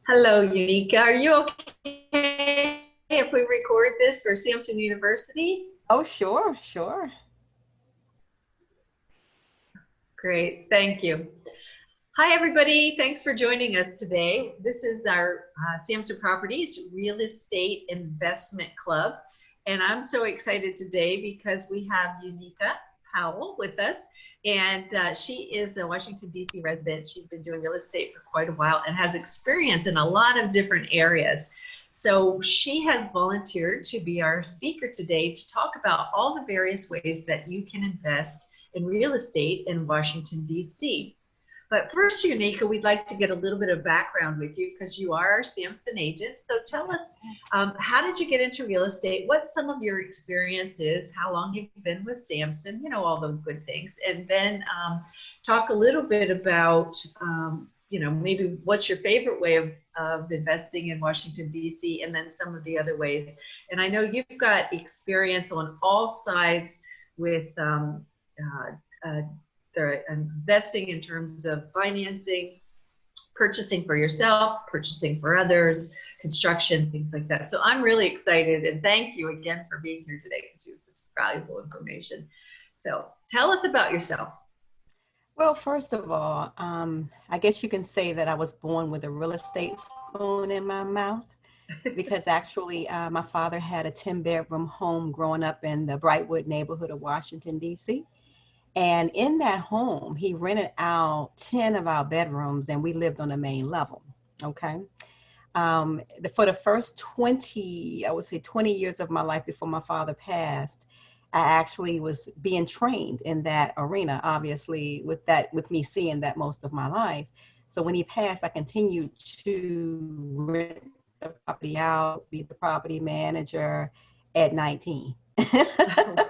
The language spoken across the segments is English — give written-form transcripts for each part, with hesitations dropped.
Hello, Uniqca. Are you okay if we record this for Samson University? Oh, sure, sure. Great, thank you. Hi, everybody. Thanks for joining us today. This is our Samson Properties Real Estate Investment Club. And I'm so excited today because we have Uniqca Powell with us. And she is a Washington, D.C. resident. She's been doing real estate for quite a while and has experience in a lot of different areas. So she has volunteered to be our speaker today to talk about all the various ways that you can invest in real estate in Washington, D.C. But first, Uniqca, we'd like to get a little bit of background with you because you are our Samson agent. So tell us, how did you get into real estate? What's some of your experiences? How long have you been with Samson? You know, all those good things. And then talk a little bit about, maybe what's your favorite way of investing in Washington, D.C., and then some of the other ways. And I know you've got experience on all sides with they're investing in terms of financing, purchasing for yourself, purchasing for others, construction, things like that. So I'm really excited, and thank you again for being here today because you have such valuable information. So tell us about yourself. Well, first of all, I guess you can say that I was born with a real estate spoon in my mouth because actually my father had a 10-bedroom home growing up in the Brightwood neighborhood of Washington, D.C. And in that home, he rented out 10 of our bedrooms and we lived on the main level. Okay. For the first 20, I would say 20 years of my life before my father passed, I actually was being trained in that arena, obviously, with me seeing that most of my life. So when he passed, I continued to rent the property out, be the property manager at 19. Wow.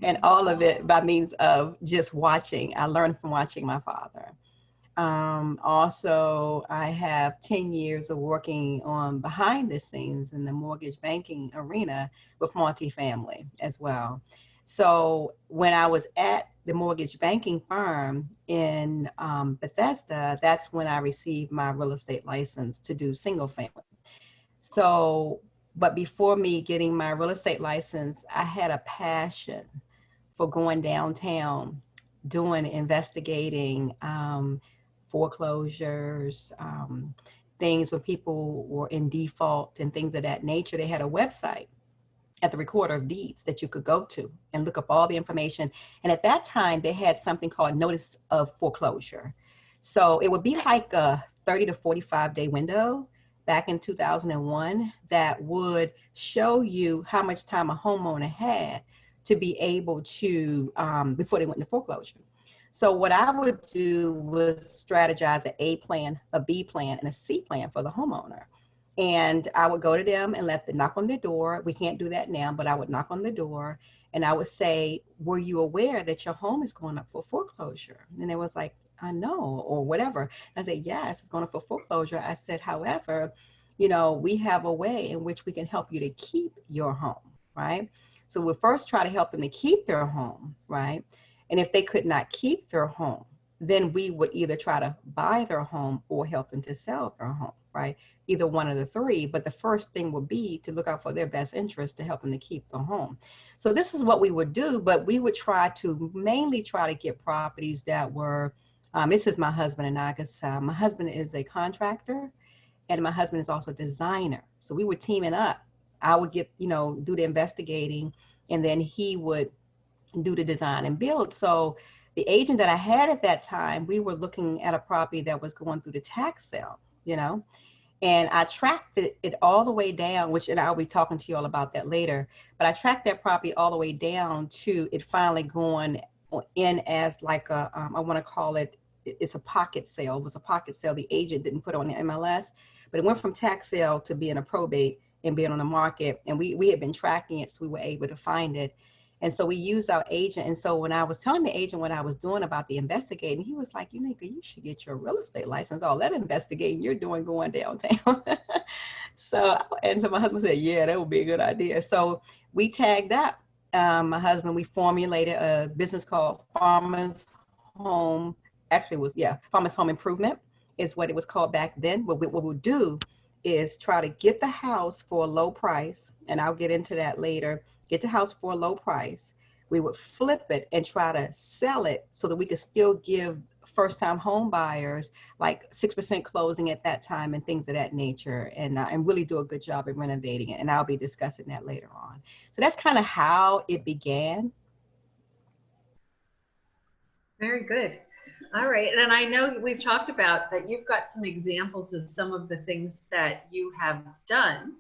And all of it by means of just watching. I learned from watching my father. Also, I have 10 years of working on behind the scenes in the mortgage banking arena with multifamily as well. So when I was at the mortgage banking firm in Bethesda, that's when I received my real estate license to do single family. So, but before me getting my real estate license, I had a passion for going downtown, doing investigating foreclosures, things when people were in default and things of that nature. They had a website at the Recorder of Deeds that you could go to and look up all the information. And at that time, they had something called Notice of Foreclosure. So it would be like a 30 to 45-day window back in 2001 that would show you how much time a homeowner had to be able to, before they went into foreclosure. So what I would do was strategize an A plan, a B plan, and a C plan for the homeowner. And I would go to them and let them knock on their door. We can't do that now, but I would knock on the door and I would say, were you aware that your home is going up for foreclosure? And it was like, I know, or whatever. I said, yes, it's going up for foreclosure. I said, however, we have a way in which we can help you to keep your home, right? So we'll first try to help them to keep their home, right? And if they could not keep their home, then we would either try to buy their home or help them to sell their home, right? Either one of the three. But the first thing would be to look out for their best interest to help them to keep the home. So this is what we would do, but we would mainly try to get properties that were, this is my husband and I, because my husband is a contractor and my husband is also a designer. So we were teaming up. I would get, do the investigating and then he would do the design and build. So the agent that I had at that time, we were looking at a property that was going through the tax sale, and I tracked it all the way down, and I'll be talking to you all about that later, but I tracked that property all the way down to it finally going in as like I want to call it's a pocket sale. It was a pocket sale. The agent didn't put on the MLS, but it went from tax sale to being a probate and being on the market. And we had been tracking it, so we were able to find it. And so we used our agent. And so when I was telling the agent what I was doing about the investigating, he was like, Uniqca, you should get your real estate license. All that investigating you're doing going downtown. So my husband said, yeah, that would be a good idea. So we tagged up my husband. We formulated a business called Farmers Home. Actually, it was, Farmers Home Improvement. is what it was called back then. What we'll do is try to get the house for a low price, and I'll get into that later. Get the house for a low price. We would flip it and try to sell it so that we could still give first-time home buyers like 6% closing at that time and things of that nature, and really do a good job at renovating it. And I'll be discussing that later on. So that's kind of how it began. Very good. All right. And I know we've talked about that you've got some examples of some of the things that you have done,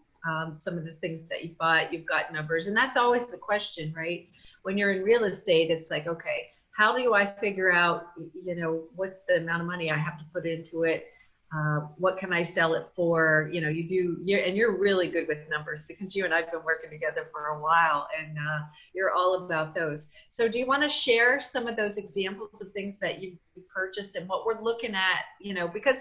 some of the things that you bought, you've got numbers. And that's always the question, right? When you're in real estate, it's like, okay, how do I figure out, you know, what's the amount of money I have to put into it? What can I sell it for? You know, and you're really good with numbers because you and I've been working together for a while, and you're all about those. So do you want to share some of those examples of things that you purchased and what we're looking at, you know, because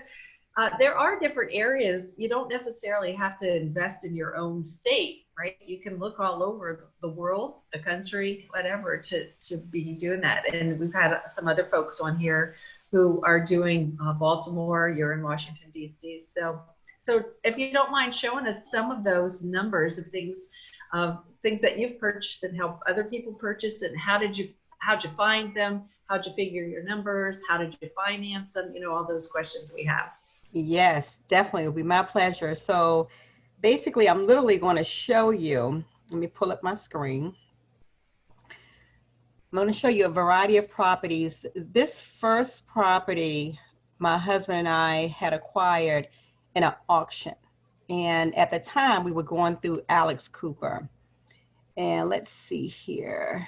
there are different areas. You don't necessarily have to invest in your own state, right? You can look all over the world, the country, whatever, to be doing that. And we've had some other folks on here who are doing Baltimore. You're in Washington, D.C. So if you don't mind showing us some of those numbers of things that you've purchased and help other people purchase, and how'd you find them? How'd you figure your numbers? How did you finance them? You know, all those questions we have. Yes, definitely. It'll be my pleasure. So basically, I'm literally going to show you. Let me pull up my screen. I'm going to show you a variety of properties. This first property, my husband and I had acquired in an auction. And at the time, we were going through Alex Cooper. And let's see here.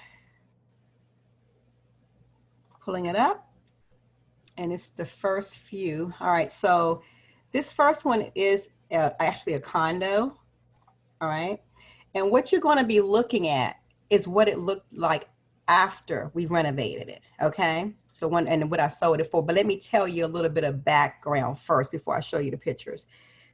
Pulling it up. And it's the first few. All right, so this first one is actually a condo. All right. And what you're going to be looking at is what it looked like after we renovated it. Okay. So what I sold it for. But let me tell you a little bit of background first before I show you the pictures.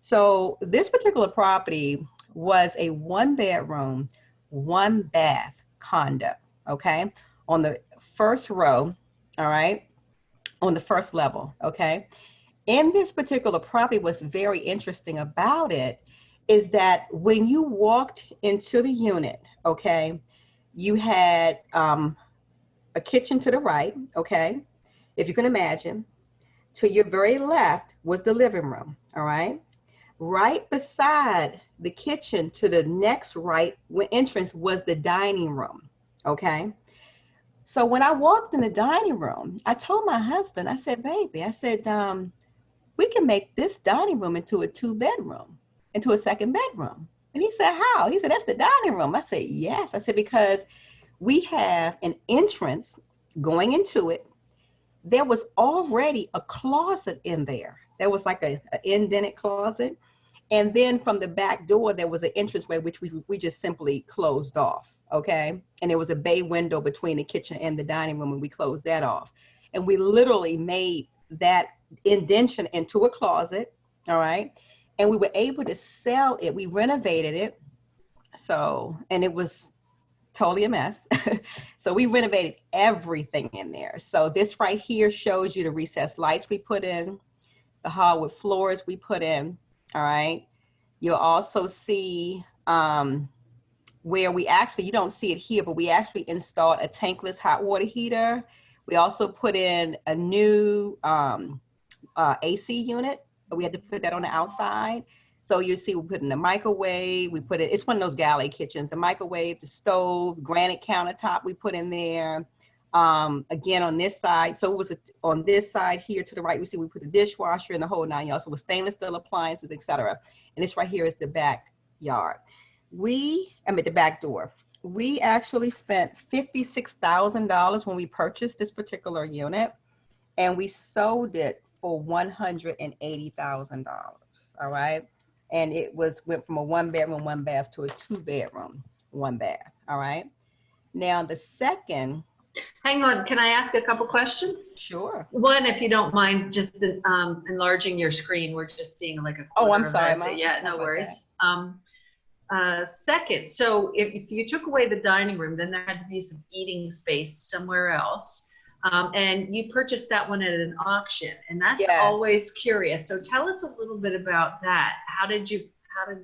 So this particular property was a 1-bedroom, 1-bath condo. Okay. On the first row. All right. On the first level. Okay. In this particular property, what's very interesting about it is that when you walked into the unit, okay, you had a kitchen to the right, okay, if you can imagine. To your very left was the living room, all right? Right beside the kitchen to the next right entrance was the dining room, okay? So when I walked in the dining room, I told my husband, I said, baby, I said, we can make this dining room into a 2-bedroom, into a 2nd bedroom. And he said, how? He said, that's the dining room. I said, yes. I said, because we have an entrance going into it. There was already a closet in there. There was like an indented closet. And then from the back door, there was an entranceway, which we just simply closed off. Okay. And there was a bay window between the kitchen and the dining room, and we closed that off. And we literally made that indention into a closet. All right. And we were able to sell it. We renovated it. So, and it was totally a mess. So we renovated everything in there. So this right here shows you the recessed lights we put in, the hardwood floors we put in. All right. You'll also see where we actually, you don't see it here, but we actually installed a tankless hot water heater. We also put in a new AC unit. We had to put that on the outside. So you see, we put in the microwave, we put it, it's one of those galley kitchens, the microwave, the stove, granite countertop we put in there. Again, on this side, so it was on this side here to the right, we see we put the dishwasher and the whole 9 yards. So with stainless steel appliances, etc. And this right here is the backyard. The back door. We actually spent $56,000 when we purchased this particular unit, and we sold it for $180,000. All right. And it went from a 1-bedroom, 1-bath to a 2-bedroom, 1-bath. All right. Now the second. Hang on, can I ask a couple questions? Sure. One, if you don't mind just enlarging your screen, we're just seeing like a Oh, I'm sorry. yeah, no worries. Second, so if you took away the dining room, then there had to be some eating space somewhere else. And you purchased that one at an auction, and that's Yes. always curious. So tell us a little bit about that. How did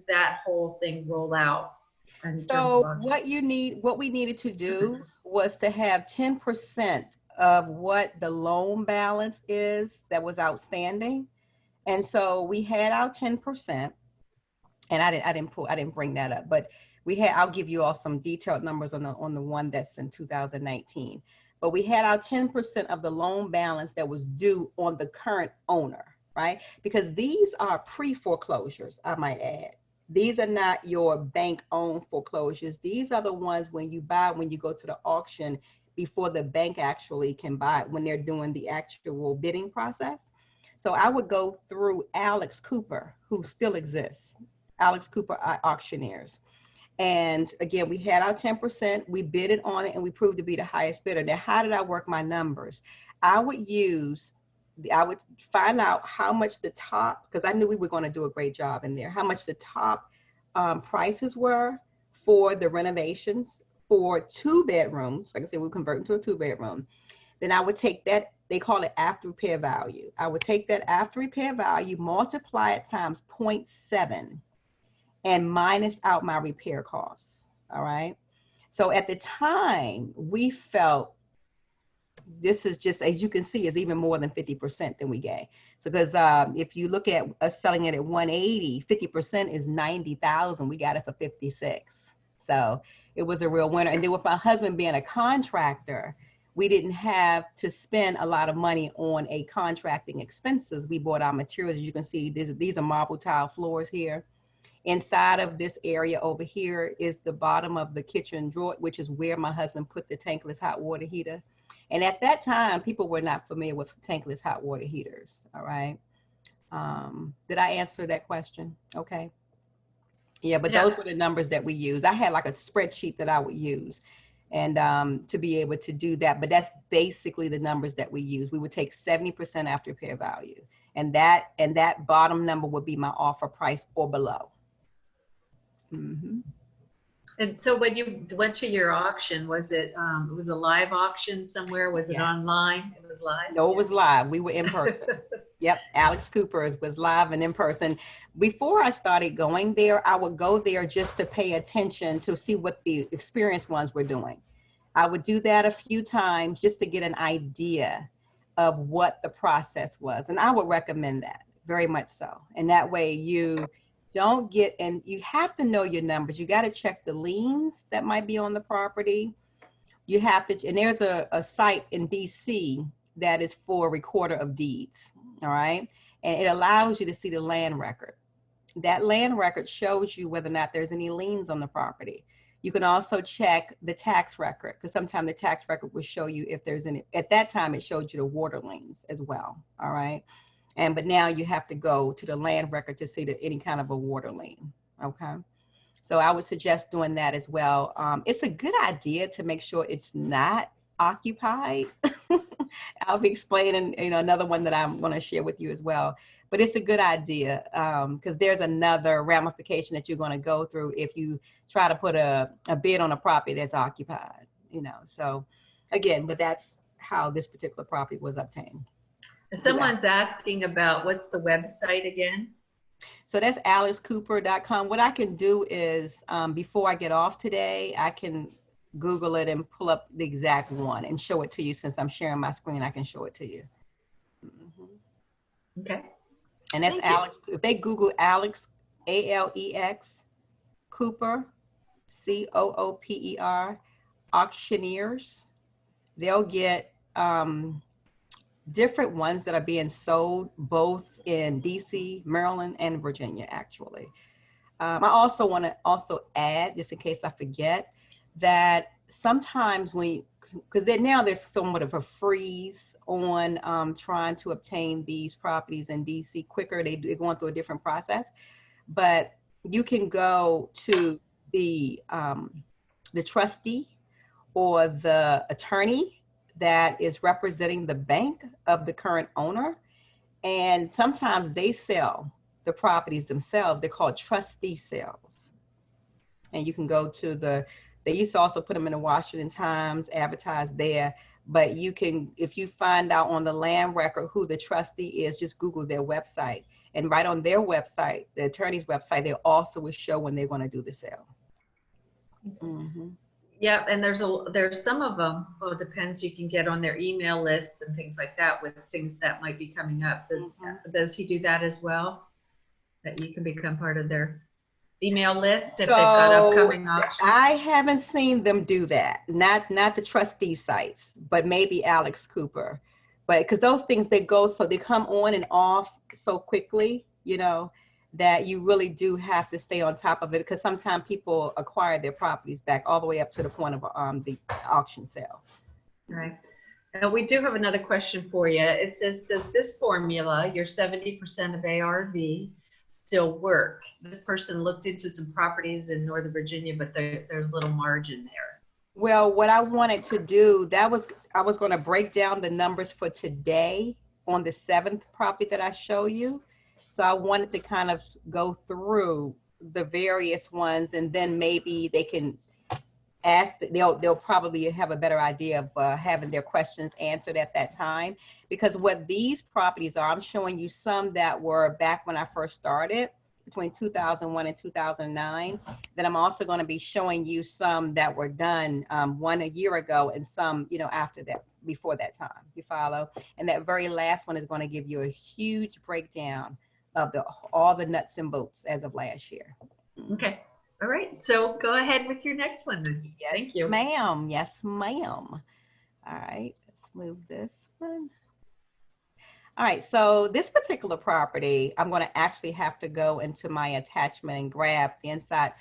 that whole thing roll out in terms of So auction? what we needed to do was to have 10% of what the loan balance is that was outstanding. And so we had our 10%, and I didn't bring that up, but I'll give you all some detailed numbers on the one that's in 2019. But we had our 10% of the loan balance that was due on the current owner, right? Because these are pre-foreclosures, I might add. These are not your bank-owned foreclosures. These are the ones when you go to the auction before the bank actually can buy it, when they're doing the actual bidding process. So I would go through Alex Cooper, who still exists, Alex Cooper Auctioneers. And again, we had our 10%, we bidded on it, and we proved to be the highest bidder. Now, how did I work my numbers? I would find out how much the top, because I knew we were going to do a great job in there, how much the top prices were for the renovations for 2 bedrooms. Like I said, we convert into a 2-bedroom. Then I would take that, they call it after repair value. I would take that after repair value, multiply it times 0.7, and minus out my repair costs. All right. So at the time, we felt this is just, as you can see, is even more than 50% than we gave. So because if you look at us selling it at 180, 50% is 90,000. We got it for 56. So it was a real winner. And then with my husband being a contractor, we didn't have to spend a lot of money on a contracting expenses. We bought our materials. As you can see, these are marble tile floors here. Inside of this area over here is the bottom of the kitchen drawer, which is where my husband put the tankless hot water heater. And at that time, people were not familiar with tankless hot water heaters. All right. Did I answer that question? Okay. Yeah, but Yeah. those were the numbers that we use. I had like a spreadsheet that I would use, and to be able to do that. But that's basically the numbers that we use. We would take 70% after repair value, and that bottom number would be my offer price or below. Mm-hmm. And so when you went to your auction, was it was a live auction somewhere? Was it Yes. online? It was live? No, it was live. We were in person. Yep, Alex Cooper's was live and in person. Before I started going there, I would go there just to pay attention to see what the experienced ones were doing. I would do that a few times just to get an idea of what the process was. And I would recommend that very much so. And that way you don't get, and you have to know your numbers. You got to check the liens that might be on the property. You have to, and there's a site in DC that is for recorder of deeds. All right. And it allows you to see the land record. That land record shows you whether or not there's any liens on the property. You can also check the tax record, because sometimes the tax record will show you if there's any. At that time, it showed you the water liens as well. All right. But now you have to go to the land record to see any kind of a water lien. Okay. So I would suggest doing that as well. It's a good idea to make sure it's not occupied. I'll be explaining, another one that I'm going to share with you as well. But it's a good idea because there's another ramification that you're going to go through if you try to put a bid on a property that's occupied. So again, but that's how this particular property was obtained. Someone's asking about what's the website again? So that's alexcooper.com. What I can do is before I get off today, I can Google it and pull up the exact one and show it to you. Since I'm sharing my screen, I can show it to you. Mm-hmm. Okay. And that's Alex. If they Google Alex, ALEX, Cooper, COOPER, auctioneers, they'll get different ones that are being sold both in DC, Maryland, and Virginia, actually. I also want to add, just in case I forget, that sometimes because now there's somewhat of a freeze on trying to obtain these properties in DC quicker. They're going through a different process, but you can go to the trustee or the attorney that is representing the bank of the current owner, and sometimes they sell the properties themselves. They're called trustee sales. And you can go to they used to also put them in the Washington Times, advertise there, But you can, if you find out on the land record who the trustee is, just Google their website. And right on their website, the attorney's website, they also will show when they're going to do the sale. Mm-hmm. Yeah, and there's some of them. Well, it depends. You can get on their email lists and things like that with things that might be coming up. Does he do that as well? That you can become part of their email list if they've got upcoming auctions? I haven't seen them do that. Not the trustee sites, but maybe Alex Cooper. But because those things, they come on and off so quickly, you know, that you really do have to stay on top of it, because sometimes people acquire their properties back all the way up to the point of the auction sale. Right. And we do have another question for you. It says, does this formula, your 70% of ARV, still work? This person looked into some properties in Northern Virginia, but there's little margin there. Well, what I wanted to do, I was going to break down the numbers for today on the 7th property that I show you. So I wanted to kind of go through the various ones, and then maybe they can ask, they'll probably have a better idea of having their questions answered at that time. Because what these properties are, I'm showing you some that were back when I first started, between 2001 and 2009. Then I'm also going to be showing you some that were done one a year ago, and some, you know, after that, before that time. You follow? And that very last one is going to give you a huge breakdown of all the nuts and bolts as of last year. Okay. All right. So go ahead with your next one then. Yes, thank you. Ma'am. Yes, ma'am. All right. Let's move this one. All right, so this particular property, I'm going to actually have to go into my attachment and grab the inside.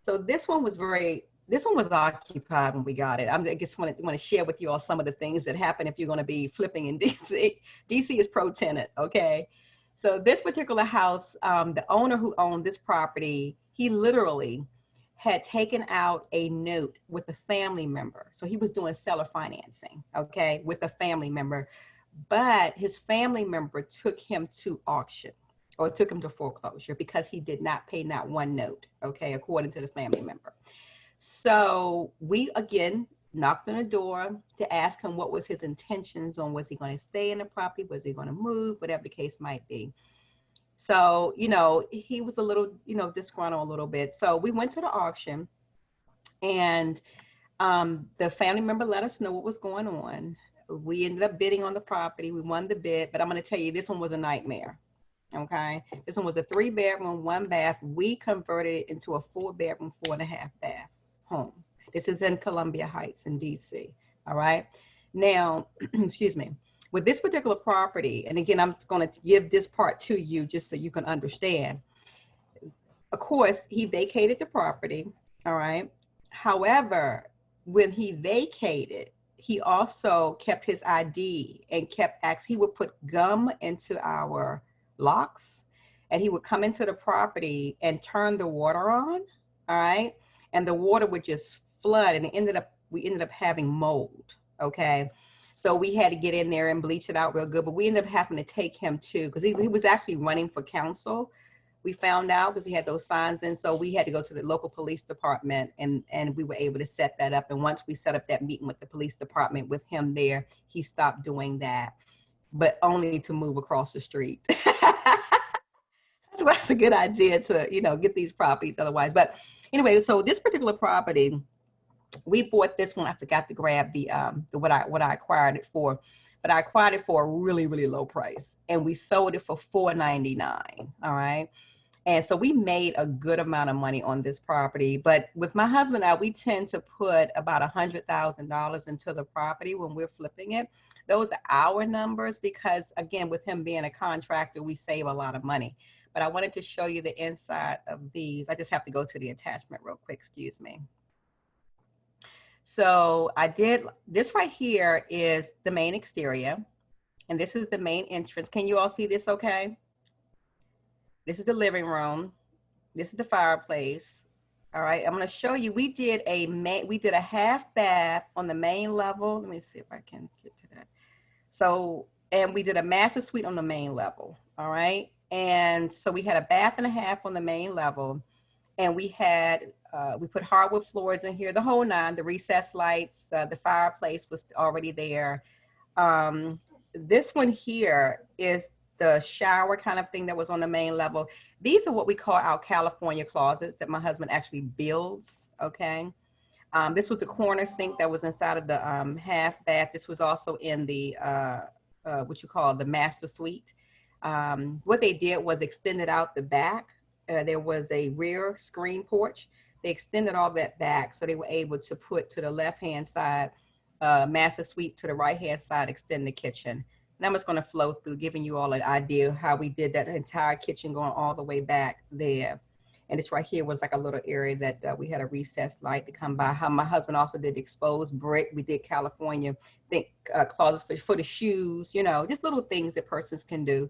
So this one was occupied when we got it. I just want to share with you all some of the things that happen if you're going to be flipping in DC. DC is pro tenant, okay? So this particular house, the owner who owned this property, he literally had taken out a note with a family member. So he was doing seller financing, okay, with a family member. But his family member took him to auction, or took him to foreclosure, because he did not pay not one note, okay, according to the family member. So we again knocked on the door to ask him what was his intentions on, was he going to stay in the property, was he going to move, whatever the case might be. So, you know, he was a little, you know, disgruntled a little bit. So we went to the auction, and the family member let us know what was going on. We ended up bidding on the property. We won the bid, but I'm going to tell you, this one was a nightmare. Okay. This one was a 3-bedroom, 1 bath. We converted it into a 4-bedroom, 4.5 bath home. This is in Columbia Heights in DC. All right. Now, excuse me, with this particular property, and again, I'm going to give this part to you just so you can understand. Of course, he vacated the property. All right. However, when he vacated, he also kept his ID and kept he would put gum into our locks, and he would come into the property and turn the water on. All right. And the water would just flood, and we ended up having mold. Okay. So we had to get in there and bleach it out real good, but we ended up having to take him to, because he was actually running for council. We found out because he had those signs in. So we had to go to the local police department, and we were able to set that up. And once we set up that meeting with the police department with him there, he stopped doing that, but only to move across the street. That's why it's a good idea to, you know, get these properties otherwise. But anyway, so this particular property, we bought this one. I forgot to grab the what I acquired it for, but I acquired it for a really, really low price, and we sold it for $499. All right. And so we made a good amount of money on this property. But with my husband and I, we tend to put about $100,000 into the property when we're flipping it. Those are our numbers, because again, with him being a contractor, we save a lot of money. But I wanted to show you the inside of these. I just have to go to the attachment real quick, excuse me. So I did, this right here is the main exterior, and this is the main entrance. Can you all see this okay? This is the living room. This is the fireplace. All right, I'm going to show you. We did a half bath on the main level. Let me see if I can get to that. So, and we did a master suite on the main level. All right, and so we had a bath and a half on the main level, And we had, we put hardwood floors in here, the whole nine, the recessed lights, the fireplace was already there. This one here is the shower kind of thing that was on the main level. These are what we call our California closets that my husband actually builds, okay? This was the corner sink that was inside of the half bath. This was also in the, what you call the master suite. What they did was extended out the back. There was a rear screen porch. They extended all that back so they were able to put to the left-hand side master suite, to the right-hand side extend the kitchen. And I'm just going to flow through giving you all an idea of how we did that entire kitchen going all the way back there. And this right here was like a little area that we had a recessed light to come by. How my husband also did exposed brick. We did California, think closets for the shoes, you know, just little things that persons can do.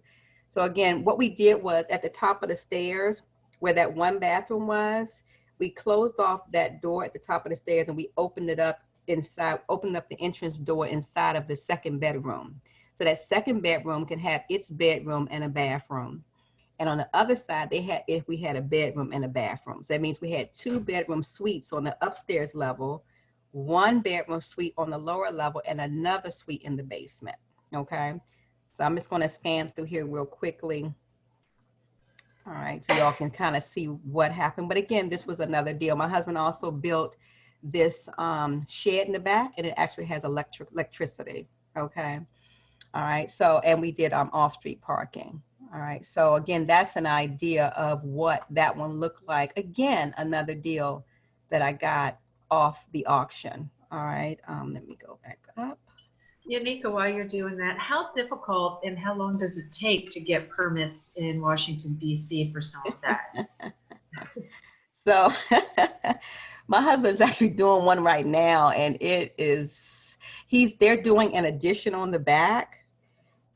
So again, what we did was at the top of the stairs where that one bathroom was, we closed off that door at the top of the stairs and we opened it up inside, opened up the entrance door inside of the second bedroom. So that second bedroom can have its bedroom and a bathroom. And on the other side, they had, if we had a bedroom and a bathroom. So that means we had 2 bedroom suites on the upstairs level, 1 bedroom suite on the lower level, and another suite in the basement. Okay. So I'm just going to scan through here real quickly. All right. So y'all can kind of see what happened. But again, this was another deal. My husband also built this shed in the back, and it actually has electricity. Okay. All right. So, and we did off-street parking. All right. So again, that's an idea of what that one looked like. Again, another deal that I got off the auction. All right. Let me go back up. Uniqca, while you're doing that, how difficult and how long does it take to get permits in Washington, D.C. for some of that? So my husband's actually doing one right now, and it is, they're doing an addition on the back.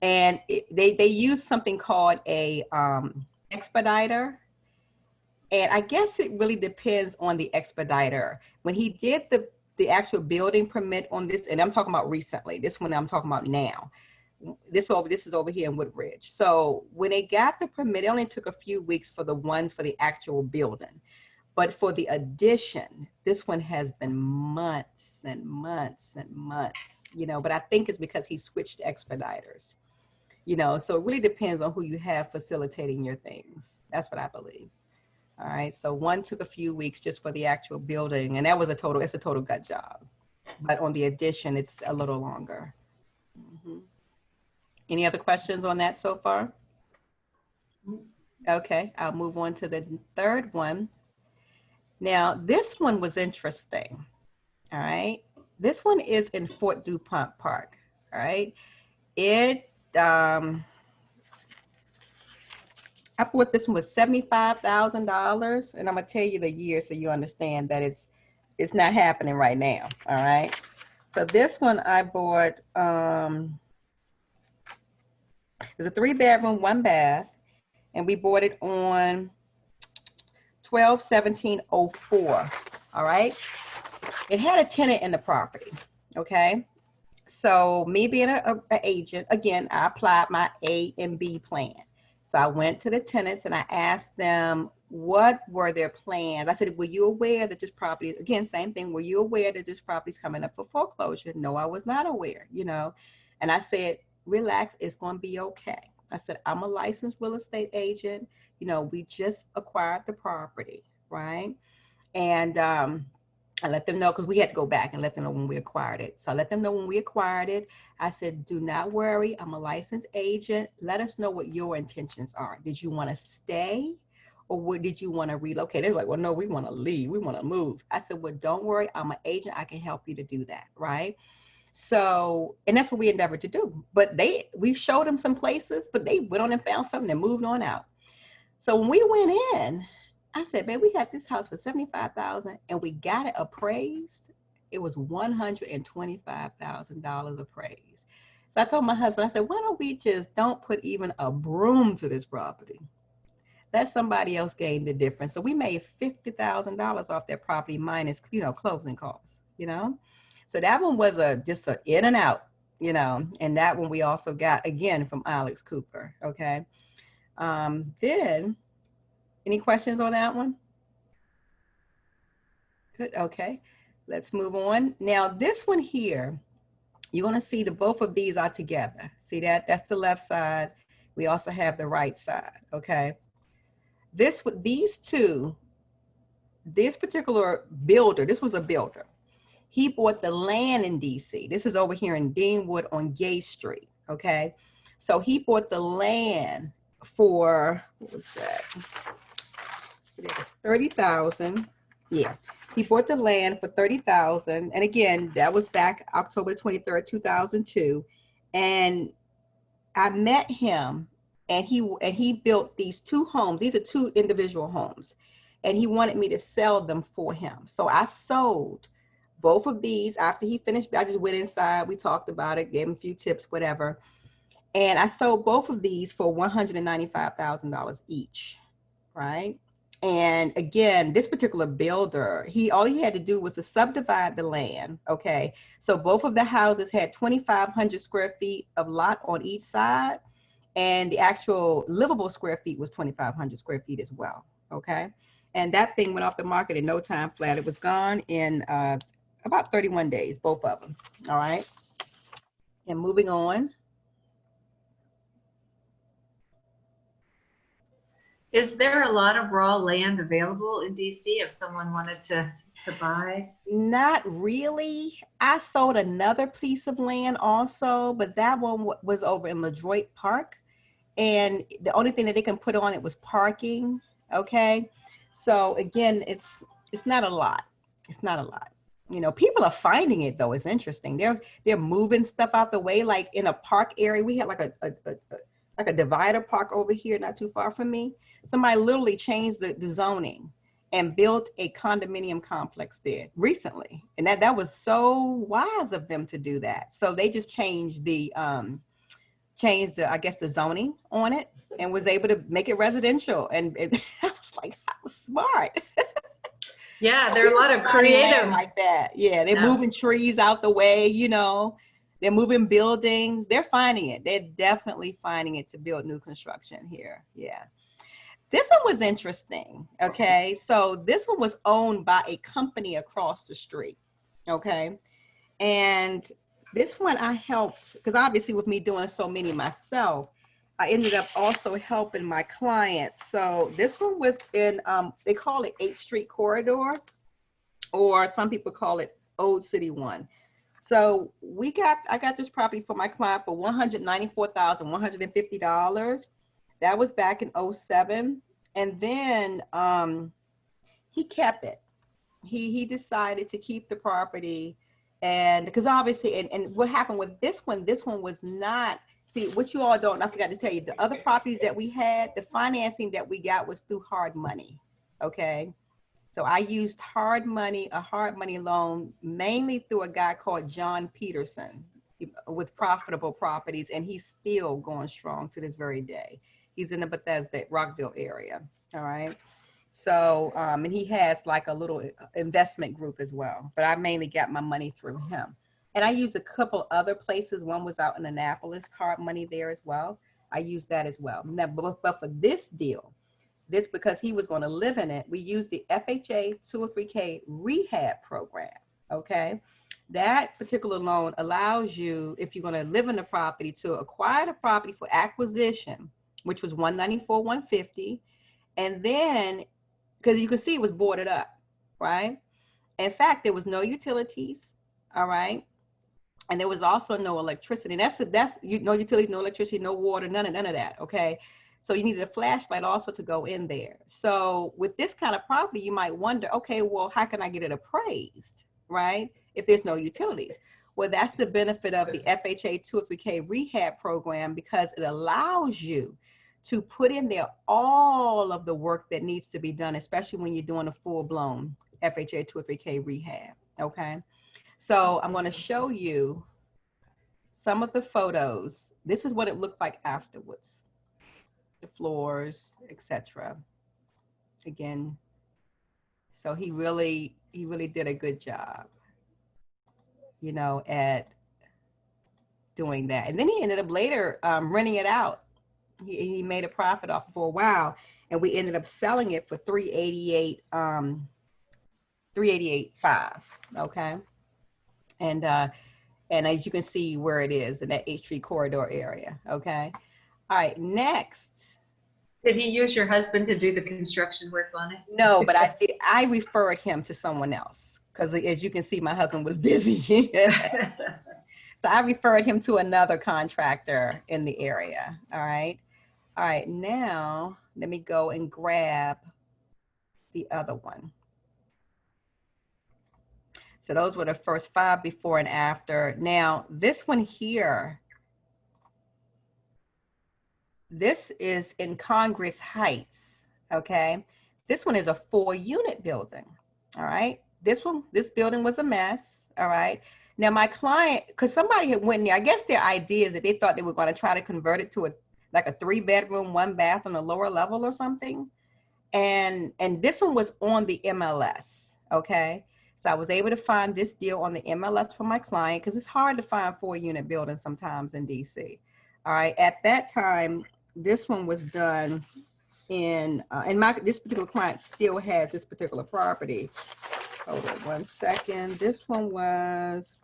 And they use something called a expediter. And I guess it really depends on the expediter. When he did the actual building permit on this, and I'm talking about recently, this one I'm talking about now. This is over here in Woodbridge. So when they got the permit, it only took a few weeks for the ones for the actual building. But for the addition, this one has been months and months and months, you know, but I think it's because he switched expediters. You know, so it really depends on who you have facilitating your things. That's what I believe. All right. So one took a few weeks just for the actual building, and that was it's a total gut job. But on the addition, it's a little longer. Mm-hmm. Any other questions on that so far? Okay, I'll move on to the third one. Now, this one was interesting. All right. This one is in Fort DuPont Park. All right. It, I bought this one was $75,000, and I'm gonna tell you the year so you understand that it's not happening right now. All right. So this one I bought. It's a 3-bedroom, 1 bath, and we bought it on 12/17/04. All right. It had a tenant in the property. Okay. So me being an agent, again, I applied my A and B plan. So I went to the tenants and I asked them what were their plans. I said, were you aware that this property, again, same thing, were you aware that this property is coming up for foreclosure? No, I was not aware, you know. And I said, relax, it's going to be okay. I said, I'm a licensed real estate agent. You know, we just acquired the property, right? And I let them know, because we had to go back and let them know when we acquired it. So I let them know when we acquired it. I said, do not worry. I'm a licensed agent. Let us know what your intentions are. Did you want to stay, or what did you want to relocate? They're like, well, no, we want to leave. We want to move. I said, well, don't worry. I'm an agent. I can help you to do that. Right. So, and that's what we endeavored to do. But we showed them some places, but they went on and found something and moved on out. So when we went in, I said, man, we got this house for $75,000 and we got it appraised. It was $125,000 appraised. So I told my husband, I said, why don't we just don't put even a broom to this property? Let somebody else gain the difference. So we made $50,000 off that property minus, you know, closing costs, you know? So that one was just a in and out, you know, and that one we also got again from Alex Cooper. Okay. Then any questions on that one? Good. Okay. Let's move on. Now, this one here, you're going to see the both of these are together. See that? That's the left side. We also have the right side. Okay. These two, this particular builder, this was a builder. He bought the land in DC. This is over here in Deanwood on Gay Street. Okay. So he bought the land for, what was that? 30,000. Yeah. He bought the land for 30,000. And again, that was back October 23rd, 2002. And I met him, and he built these two homes. These are two individual homes. And he wanted me to sell them for him. So I sold both of these after he finished. I just went inside, we talked about it, gave him a few tips, whatever. And I sold both of these for $195,000 each, right? And again, this particular builder, all he had to do was to subdivide the land. Okay. So both of the houses had 2,500 square feet of lot on each side. And the actual livable square feet was 2,500 square feet as well. Okay. And that thing went off the market in no time flat. It was gone in about 31 days, both of them. All right. And moving on. Is there a lot of raw land available in DC if someone wanted to buy? Not really. I sold another piece of land also, but that one was over in LaDroit Park. And the only thing that they can put on it was parking. Okay. So again, it's not a lot. It's not a lot. You know, people are finding it though. It's interesting. They're moving stuff out the way. Like in a park area, we had like a divider park over here, not too far from me. Somebody literally changed the zoning and built a condominium complex there recently. And that was so wise of them to do that. So they just changed the I guess the zoning on it and was able to make it residential. And I was like, that was smart. Yeah, there are a lot of creative like that. Yeah, they're moving trees out the way, you know. They're moving buildings. They're finding it. They're definitely finding it to build new construction here. Yeah. This one was interesting. Okay. So this one was owned by a company across the street. Okay. And this one I helped, because obviously with me doing so many myself, I ended up also helping my clients. So this one was in, they call it 8th Street Corridor, or some people call it Old City 1. So I got this property for my client for $194,150. That was back in 07. And then he kept it. He decided to keep the property. And because obviously, and what happened with this one was not, see, what you all don't, I forgot to tell you, the other properties that we had, the financing that we got was through hard money. Okay. So I used a hard money loan, mainly through a guy called John Peterson with Profitable Properties. And he's still going strong to this very day. He's in the Bethesda, Rockville area. All right. So, and he has like a little investment group as well, but I mainly got my money through him. And I used a couple other places. One was out in Annapolis, hard money there as well. I used that as well. Now, but for this deal, because he was going to live in it, we used the FHA 203K rehab program. Okay. That particular loan allows you, if you're going to live in the property, to acquire the property for acquisition, which was $194,150. And then, because you can see it was boarded up, right? In fact, there was no utilities, all right? And there was also no electricity. And that's no utilities, no electricity, no water, none of that, okay? So you needed a flashlight also to go in there. So with this kind of property, you might wonder, okay, well, how can I get it appraised, right? If there's no utilities. Well, that's the benefit of the FHA 203K rehab program, because it allows you to put in there all of the work that needs to be done, especially when you're doing a full-blown FHA 203K rehab, okay? So I'm going to show you some of the photos. This is what it looked like afterwards. The floors, etc. Again, so he really did a good job, you know, at doing that. And then he ended up later renting it out. He made a profit off for a while, and we ended up selling it for $388 388.5. Okay. And as you can see where it is in that 8th Street corridor area. Okay. All right. Next. Did he use your husband to do the construction work on it? No, but I referred him to someone else because, as you can see, my husband was busy. So I referred him to another contractor in the area. All right. All right. Now let me go and grab the other one. So those were the first 5 before and after. Now this one here, this is in Congress Heights. Okay. This one is a 4-unit building. All right. This building was a mess. All right. Now my client, because somebody had went there, I guess their idea is that they thought they were going to try to convert it to a 3-bedroom, 1 bath on the lower level or something. And this one was on the MLS. Okay. So I was able to find this deal on the MLS for my client because it's hard to find 4-unit buildings sometimes in DC. All right. At that time, this one was done in, this particular client still has this particular property. Hold on 1 second. This one was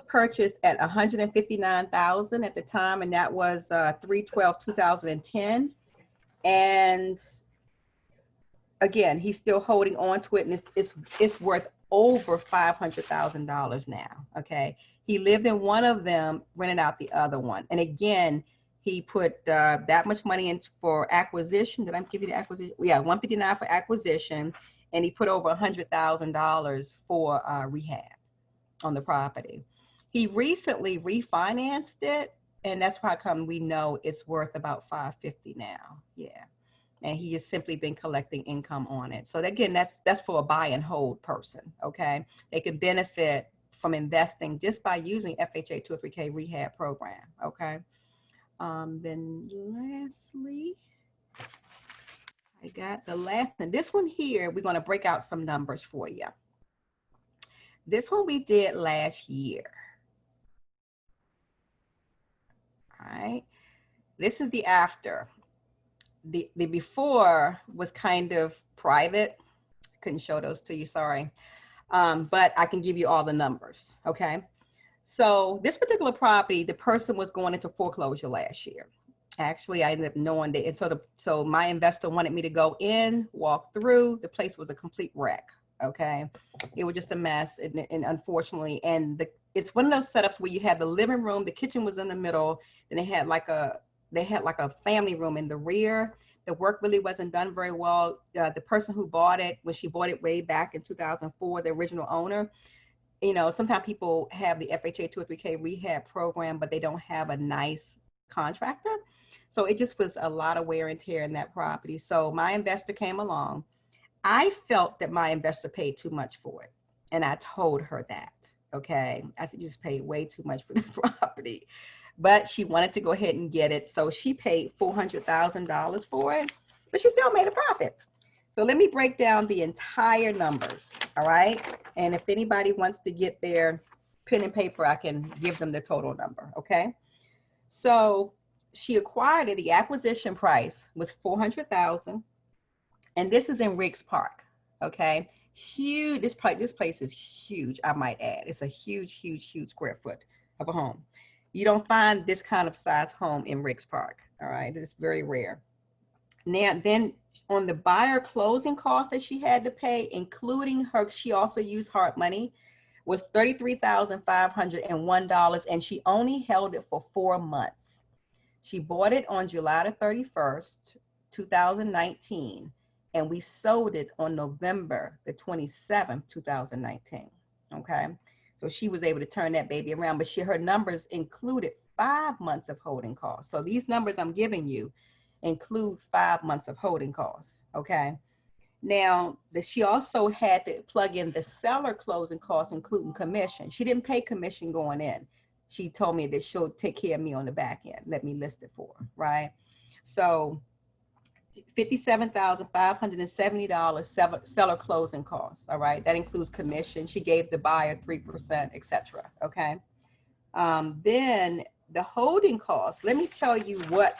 purchased at $159,000 at the time, and that was 3/12/2010. And again, he's still holding on to it, and it's worth over $500,000 now. Okay, he lived in one of them, rented out the other one, and again, he put that much money in for acquisition. Did I give you the acquisition? Yeah, $159,000 for acquisition, and he put over $100,000 for rehab on the property. He recently refinanced it, and that's how come we know it's worth about $550,000 now. Yeah. And he has simply been collecting income on it. So again, that's for a buy and hold person. Okay, they can benefit from investing just by using FHA 203K rehab program. Okay. Then lastly, I got the last one. This one here, we're going to break out some numbers for you. This one we did last year. All right. This is the after. The before was kind of private. Couldn't show those to you, sorry. But I can give you all the numbers, okay? So this particular property, the person was going into foreclosure last year. Actually, I ended up knowing that, and so my investor wanted me to go in, walk through. The place was a complete wreck, okay? It was just a mess, and unfortunately, it's one of those setups where you have the living room, the kitchen was in the middle, and they had like a family room in the rear. The work really wasn't done very well. The person who bought it, when she bought it way back in 2004, the original owner, sometimes people have the FHA 203K rehab program, but they don't have a nice contractor. So it just was a lot of wear and tear in that property. So my investor came along. I felt that my investor paid too much for it. And I told her that, okay? I said, you just paid way too much for the property. But she wanted to go ahead and get it. So she paid $400,000 for it, but she still made a profit. So let me break down the entire numbers, all right? And if anybody wants to get their pen and paper, I can give them the total number, okay? So she acquired it. The acquisition price was $400,000, and this is in Riggs Park, okay? Huge. This place is huge, I might add. It's a huge, huge, huge square foot of a home. You don't find this kind of size home in Riggs Park, all right? It's very rare. Now, then on the buyer closing costs that she had to pay, including her, she also used hard money, was $33,501, and she only held it for 4 months. She bought it on July the 31st, 2019, and we sold it on November the 27th, 2019, okay? So she was able to turn that baby around, but her numbers included 5 months of holding costs. So these numbers I'm giving you include 5 months of holding costs, okay? Now, she also had to plug in the seller closing costs, including commission. She didn't pay commission going in. She told me that she'll take care of me on the back end, let me list it for her, right? So $57,570 seller closing costs, all right? That includes commission. She gave the buyer 3%, etc. Okay? Then the holding costs, let me tell you what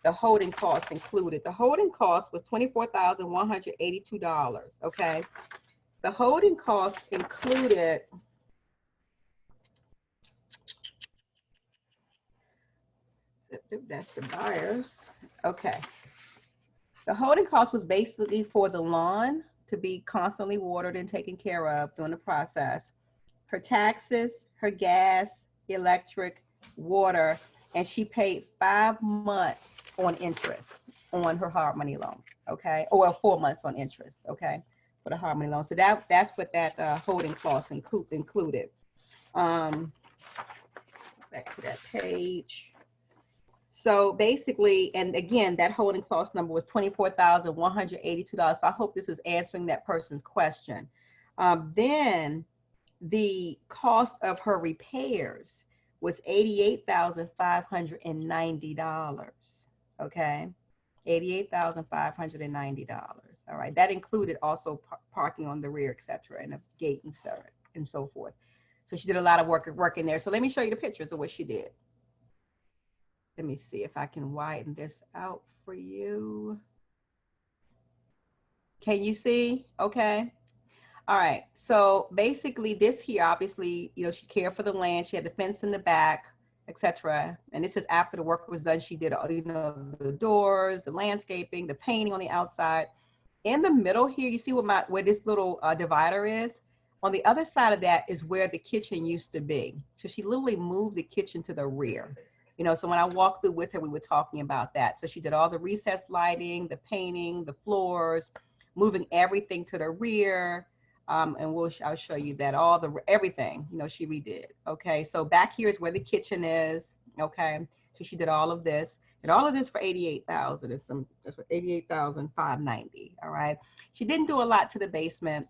the holding costs included. The holding cost was $24,182, okay? The holding costs included, that's the buyers, okay. The holding cost was basically for the lawn to be constantly watered and taken care of during the process, her taxes, her gas, electric, water, and she paid 5 months on interest on her hard money loan, okay? Or 4 months on interest, okay, for the hard money loan. So that's what that holding cost included. Back to that page. So basically, and again, that holding cost number was $24,182. So I hope this is answering that person's question. Then the cost of her repairs was $88,590. Okay, $88,590. All right, that included also parking on the rear, etc., and a gate and so forth. So she did a lot of work in there. So let me show you the pictures of what she did. Let me see if I can widen this out for you. Can you see? Okay. All right. So basically this here, obviously, you know, she cared for the land. She had the fence in the back, etc. And this is after the work was done. She did, you know, the doors, the landscaping, the painting on the outside. In the middle here, you see where this little divider is? On the other side of that is where the kitchen used to be. So she literally moved the kitchen to the rear. You know, so when I walked through with her, we were talking about that. So she did all the recessed lighting, the painting, the floors, moving everything to the rear. And I'll show you that everything, you know, she redid. Okay, so back here is where the kitchen is. Okay, so she did all of this, and all of this for $88,000. That's what $88,590. All right, she didn't do a lot to the basement.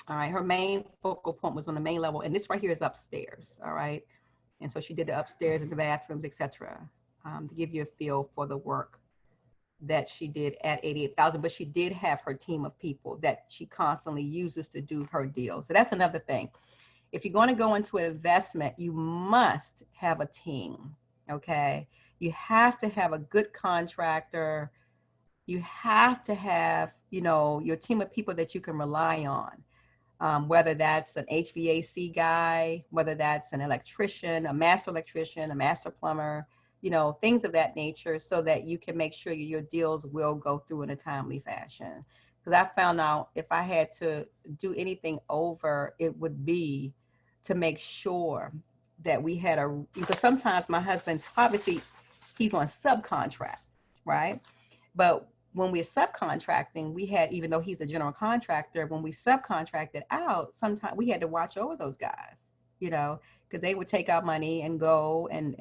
All right, her main focal point was on the main level, and this right here is upstairs. All right. And so she did the upstairs and the bathrooms, etc., to give you a feel for the work that she did at $88,000. But she did have her team of people that she constantly uses to do her deals. So that's another thing. If you're going to go into an investment, you must have a team. Okay, you have to have a good contractor. You have to have, you know, your team of people that you can rely on. Whether that's an HVAC guy, whether that's an electrician, a master plumber, you know, things of that nature, so that you can make sure your deals will go through in a timely fashion. Because I found out if I had to do anything over, it would be to make sure that we had because sometimes my husband, obviously, he's on subcontract, right? But when we're subcontracting, even though he's a general contractor, when we subcontracted out, sometimes we had to watch over those guys, you know, because they would take our money and go and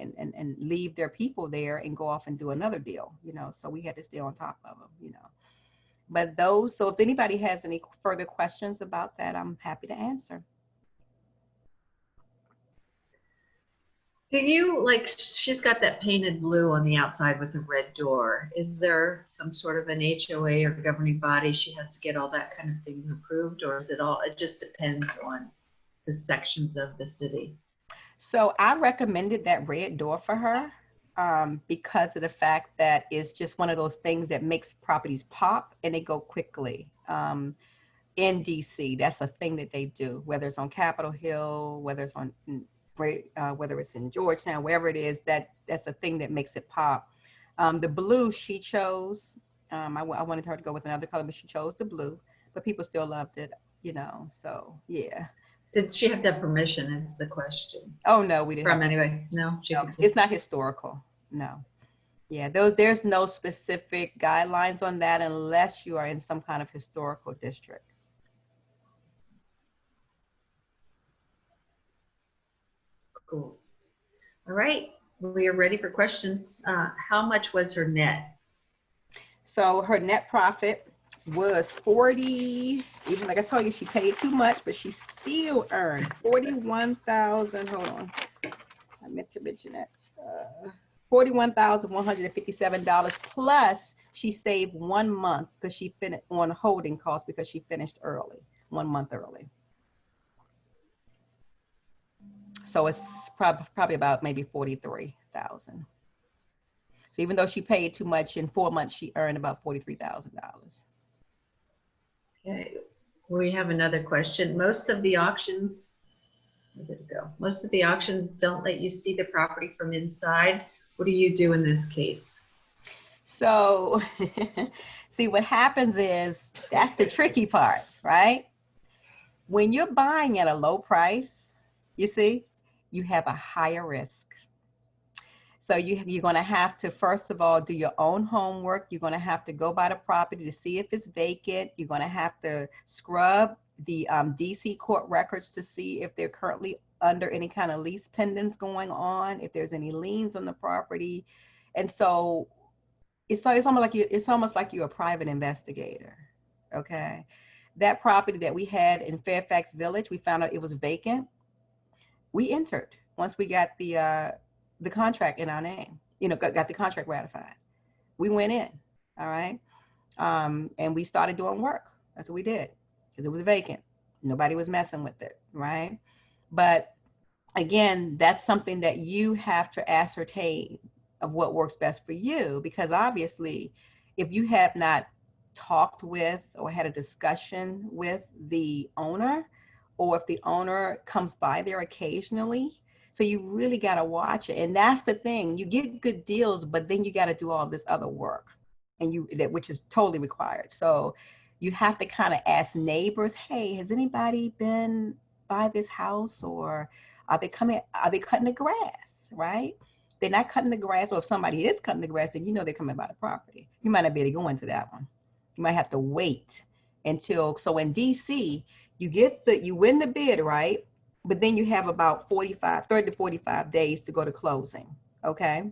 leave their people there and go off and do another deal, you know, so we had to stay on top of them, you know. But so if anybody has any further questions about that, I'm happy to answer. Do you, like, she's got that painted blue on the outside with the red door. Is there some sort of an HOA or governing body she has to get all that kind of thing approved, or is it just depends on the sections of the city? So I recommended that red door for her because of the fact that it's just one of those things that makes properties pop and they go quickly. In DC, that's a thing that they do, whether it's on Capitol Hill, whether it's in Georgetown, wherever it is, that's a thing that makes it pop. The blue she chose, I wanted her to go with another color, but she chose the blue, but people still loved it, you know, so yeah. Did she have to have permission is the question? Oh, no, we didn't. From anyway, no? It's not historical, no. Yeah, there's no specific guidelines on that unless you are in some kind of historical district. Cool. All right, we are ready for questions. How much was her net? So her net profit was 40, even like I told you, she paid too much, but she still earned 41,000. Hold on, I meant to mention that. $41,157 plus she saved 1 month because she finished on holding costs because she finished early, 1 month early. So it's probably about maybe 43,000. So even though she paid too much, in 4 months, she earned about $43,000. Okay, we have another question. Most of the auctions, where did it go? Most of the auctions don't let you see the property from inside. What do you do in this case? So see, what happens is, that's the tricky part, right? When you're buying at a low price, you see, you have a higher risk. So you're going to have to, first of all, do your own homework. You're going to have to go by the property to see if it's vacant. You're going to have to scrub the DC court records to see if they're currently under any kind of lease pendants going on, if there's any liens on the property. And so it's almost like you're a private investigator. Okay. That property that we had in Fairfax Village, we found out it was vacant. We entered once we got the contract in our name, got the contract ratified. We went in, all right, and we started doing work. That's what we did, because it was vacant. Nobody was messing with it, right? But again, that's something that you have to ascertain of what works best for you, because obviously, if you have not talked with or had a discussion with the owner, or if the owner comes by there occasionally, so you really got to watch it. And that's the thing, you get good deals, but then you got to do all this other work, which is totally required. So you have to kind of ask neighbors, hey, has anybody been by this house, or are they cutting the grass, right? They're not cutting the grass, or if somebody is cutting the grass, then they're coming by the property. You might not be able to go into that one. You might have to wait until, so in DC, you win the bid, right? But then you have about 30 to 45 days to go to closing, okay?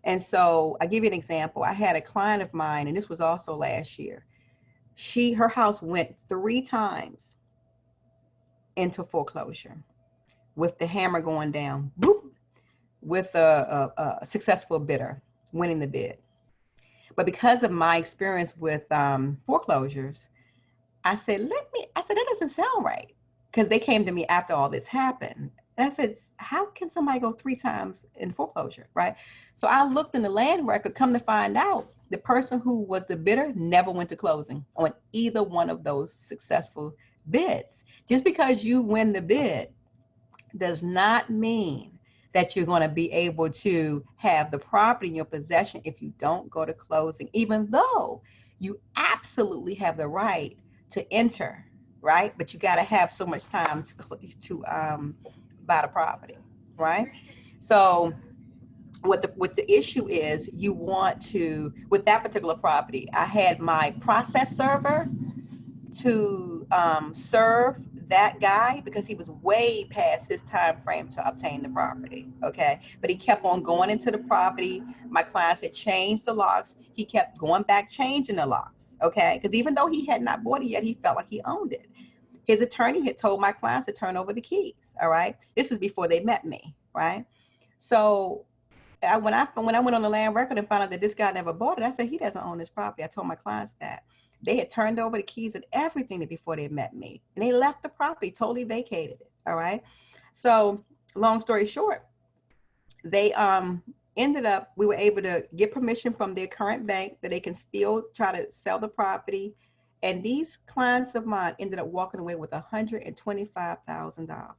And so I give you an example. I had a client of mine, and this was also last year. Her house went 3 times into foreclosure with the hammer going down, boop, with a successful bidder winning the bid. But because of my experience with foreclosures, I said, that doesn't sound right. Because they came to me after all this happened. And I said, how can somebody go 3 times in foreclosure, right? So I looked in the land record, come to find out the person who was the bidder never went to closing on either one of those successful bids. Just because you win the bid does not mean that you're going to be able to have the property in your possession if you don't go to closing, even though you absolutely have the right to enter, right? But you got to have so much time to buy the property, right? So what the issue is, you want to, with that particular property, I had my process server to serve that guy because he was way past his time frame to obtain the property, okay? But he kept on going into the property. My clients had changed the locks. He kept going back, changing the locks, okay? Because even though he had not bought it yet, he felt like he owned it. His attorney had told my clients to turn over the keys, all right? This was before they met me, right? So when I went on the land record and found out that this guy never bought it, I said, he doesn't own this property. I told my clients that. They had turned over the keys and everything before they met me. And they left the property, totally vacated it, all right? So long story short, they ended up, we were able to get permission from their current bank that they can still try to sell the property. And these clients of mine ended up walking away with $125,000.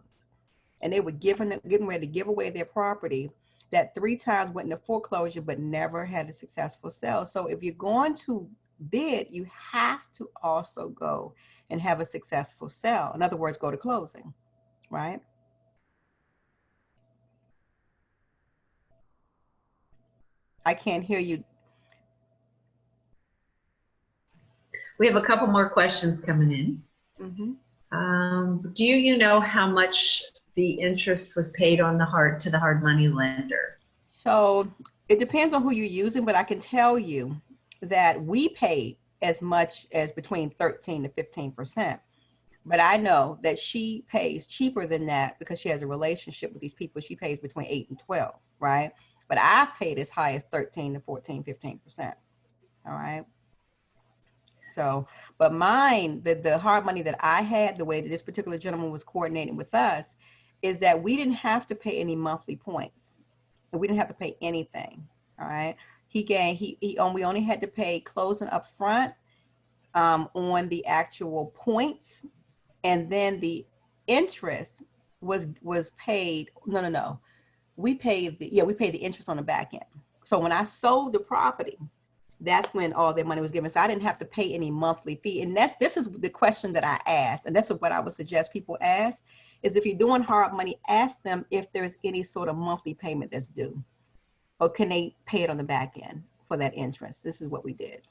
And they were getting ready to give away their property that 3 times went into foreclosure, but never had a successful sale. So if you're going to bid, you have to also go and have a successful sale. In other words, go to closing, right? I can't hear you. We have a couple more questions coming in. Do you know how much the interest was paid on to the hard money lender? So it depends on who you're using, but I can tell you that we paid as much as between 13 to 15%. But I know that she pays cheaper than that because she has a relationship with these people. She pays between 8 and 12, right? But I've paid as high as 13 to 14, 15%. All right. So, but mine, the hard money that I had, the way that this particular gentleman was coordinating with us, is that we didn't have to pay any monthly points. We didn't have to pay anything. All right. We only had to pay closing up front on the actual points, and then the interest was paid. No. We paid the interest on the back end. So when I sold the property, that's when all their money was given. So I didn't have to pay any monthly fee. And this is the question that I asked, and that's what I would suggest people ask, is if you're doing hard money, ask them if there's any sort of monthly payment that's due, or can they pay it on the back end for that interest. This is what we did.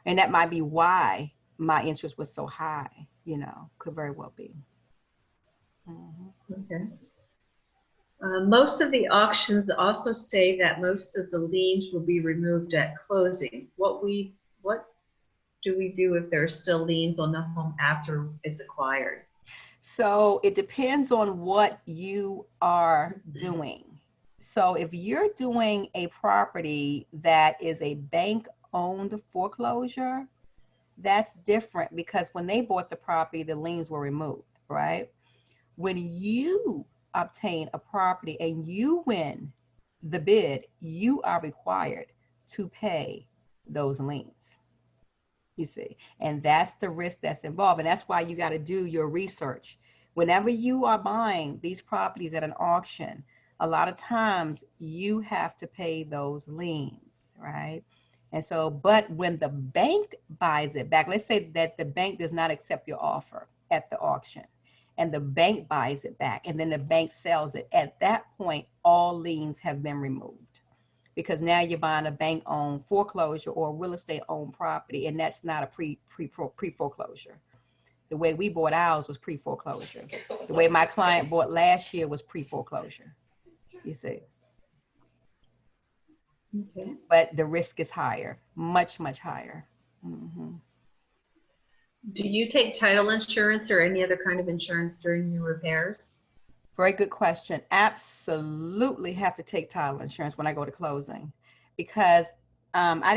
And that might be why my interest was so high, could very well be. Okay. Most of the auctions also say that most of the liens will be removed at closing. What do we do if there are still liens on the home after it's acquired? So it depends on what you are doing. So if you're doing a property that is a bank-owned foreclosure, that's different, because when they bought the property, the liens were removed, right? When you obtain a property and you win the bid, you are required to pay those liens, you see, and that's the risk that's involved. And that's why you got to do your research. Whenever you are buying these properties at an auction, a lot of times you have to pay those liens, right? And so, but when the bank buys it back, let's say that the bank does not accept your offer at the auction, and the bank buys it back, and then the bank sells it. At that point, all liens have been removed, because now you're buying a bank-owned foreclosure or real estate-owned property, and that's not a pre-foreclosure. The way we bought ours was pre-foreclosure. The way my client bought last year was pre-foreclosure, you see. Okay. But the risk is higher, much, much higher. Mm-hmm. Do you take title insurance or any other kind of insurance during your repairs? Very good question. Absolutely have to take title insurance when I go to closing, because that's right, I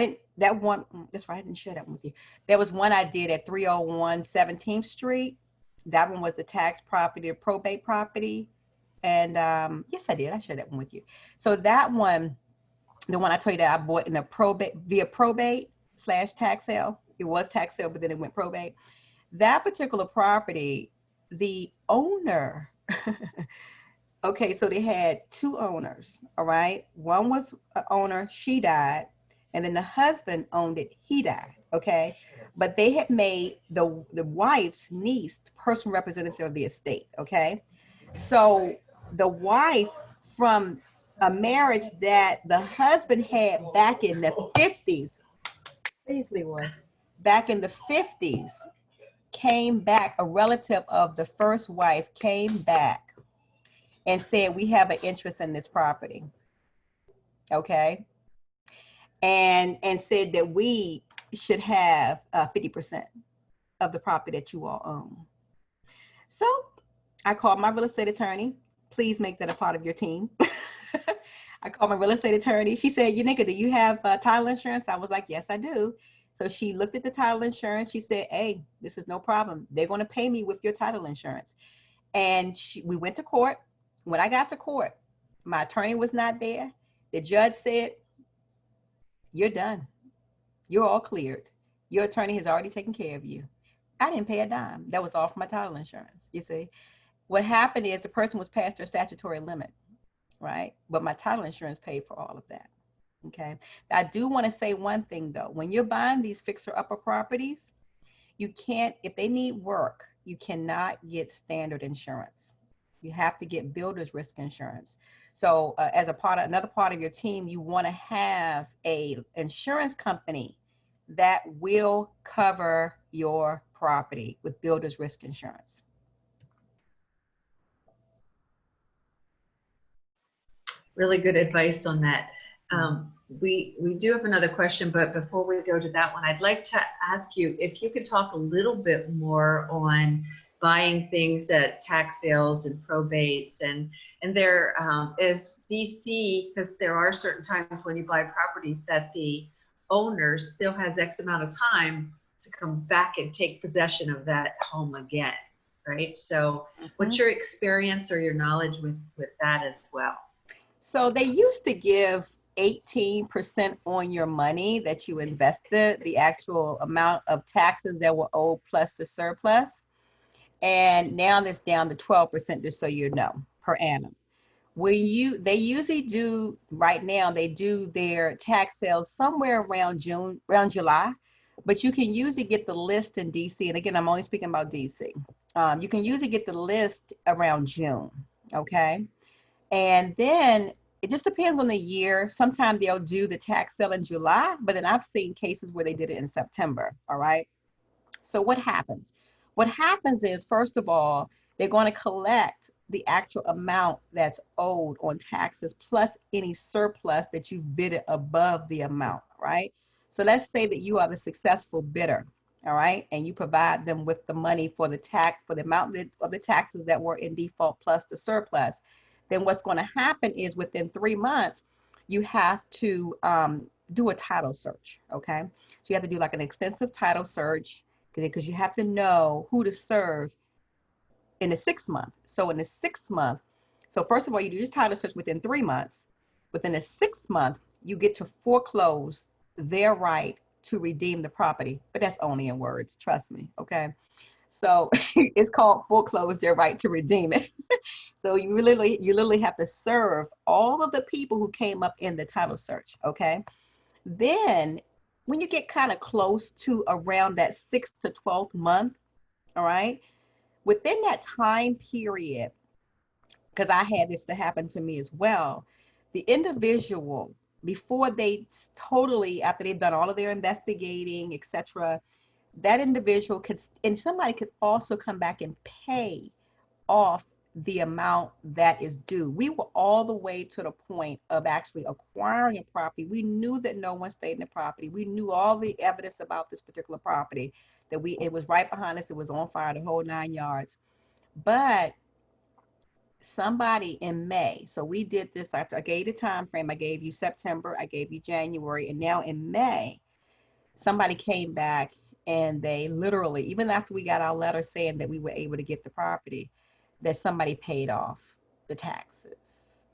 didn't share that one with you. There was one I did at 301 17th Street. That one was the tax property, the probate property. And yes, I did. I shared that one with you. So that one, the one I told you that I bought in a via probate / tax sale. It was tax sale, but then it went probate. That particular property, the owner, okay, so they had two owners, all right? One was an owner, she died, and then the husband owned it, he died, okay? But they had made the wife's niece the personal representative of the estate, okay? So the wife, from a marriage that the husband had back in the 50s, please, Leroy, back in the 50s, came back, a relative of the first wife came back and said, we have an interest in this property, okay? And said that we should have 50% of the property that you all own. So I called my real estate attorney. Please make that a part of your team. I called my real estate attorney. She said, Uniqca, do you have title insurance? I was like, yes, I do. So she looked at the title insurance. She said, hey, this is no problem. They're going to pay me with your title insurance. And we went to court. When I got to court, my attorney was not there. The judge said, you're done. You're all cleared. Your attorney has already taken care of you. I didn't pay a dime. That was all for my title insurance, you see. What happened is the person was past their statutory limit, right? But my title insurance paid for all of that, okay? I do want to say one thing though. When you're buying these fixer-upper properties, you can't, if they need work, you cannot get standard insurance. You have to get builder's risk insurance. So as another part of your team, you want to have a insurance company that will cover your property with builder's risk insurance. Really good advice on that. We do have another question, but before we go to that one, I'd like to ask you if you could talk a little bit more on buying things at tax sales and probates, and there is DC, because there are certain times when you buy properties that the owner still has X amount of time to come back and take possession of that home again, right? So what's your experience or your knowledge with that as well? So they used to give 18% on your money that you invested, the actual amount of taxes that were owed plus the surplus. And now that's down to 12%, just so you know, per annum. They usually do right now, they do their tax sales somewhere around June, around July, but you can usually get the list in DC. And again, I'm only speaking about DC. You can usually get the list around June. Okay. And then it just depends on the year. Sometimes they'll do the tax sale in July, but then I've seen cases where they did it in September. All right. So what happens? What happens is, first of all, they're going to collect the actual amount that's owed on taxes plus any surplus that you've bidded above the amount, right? So let's say that you are the successful bidder, all right, and you provide them with the money for the tax, for the amount of the taxes that were in default plus the surplus. Then what's going to happen is within 3 months, you have to do a title search, okay? So you have to do like an extensive title search because you have to know who to serve in the 6 month. So in the 6 month, so first of all, you do this title search within 3 months. Within the 6th month, you get to foreclose their right to redeem the property, but that's only in words, trust me, okay? So it's called foreclose their right to redeem it. So you literally have to serve all of the people who came up in the title search, okay? Then when you get kind of close to around that 6th to 12th month, all right, within that time period, because I had this to happen to me as well, the individual, before they totally, after they've done all of their investigating, etc., that individual could, and somebody could also come back and pay off the amount that is due. We were all the way to the point of actually acquiring a property. We knew that no one stayed in the property. We knew all the evidence about this particular property, that it was right behind us. It was on fire, the whole 9 yards. But somebody in May, so we did this, I gave the time frame. I gave you September, I gave you January, and now in May, somebody came back and they literally, even after we got our letter saying that we were able to get the property, that somebody paid off the taxes.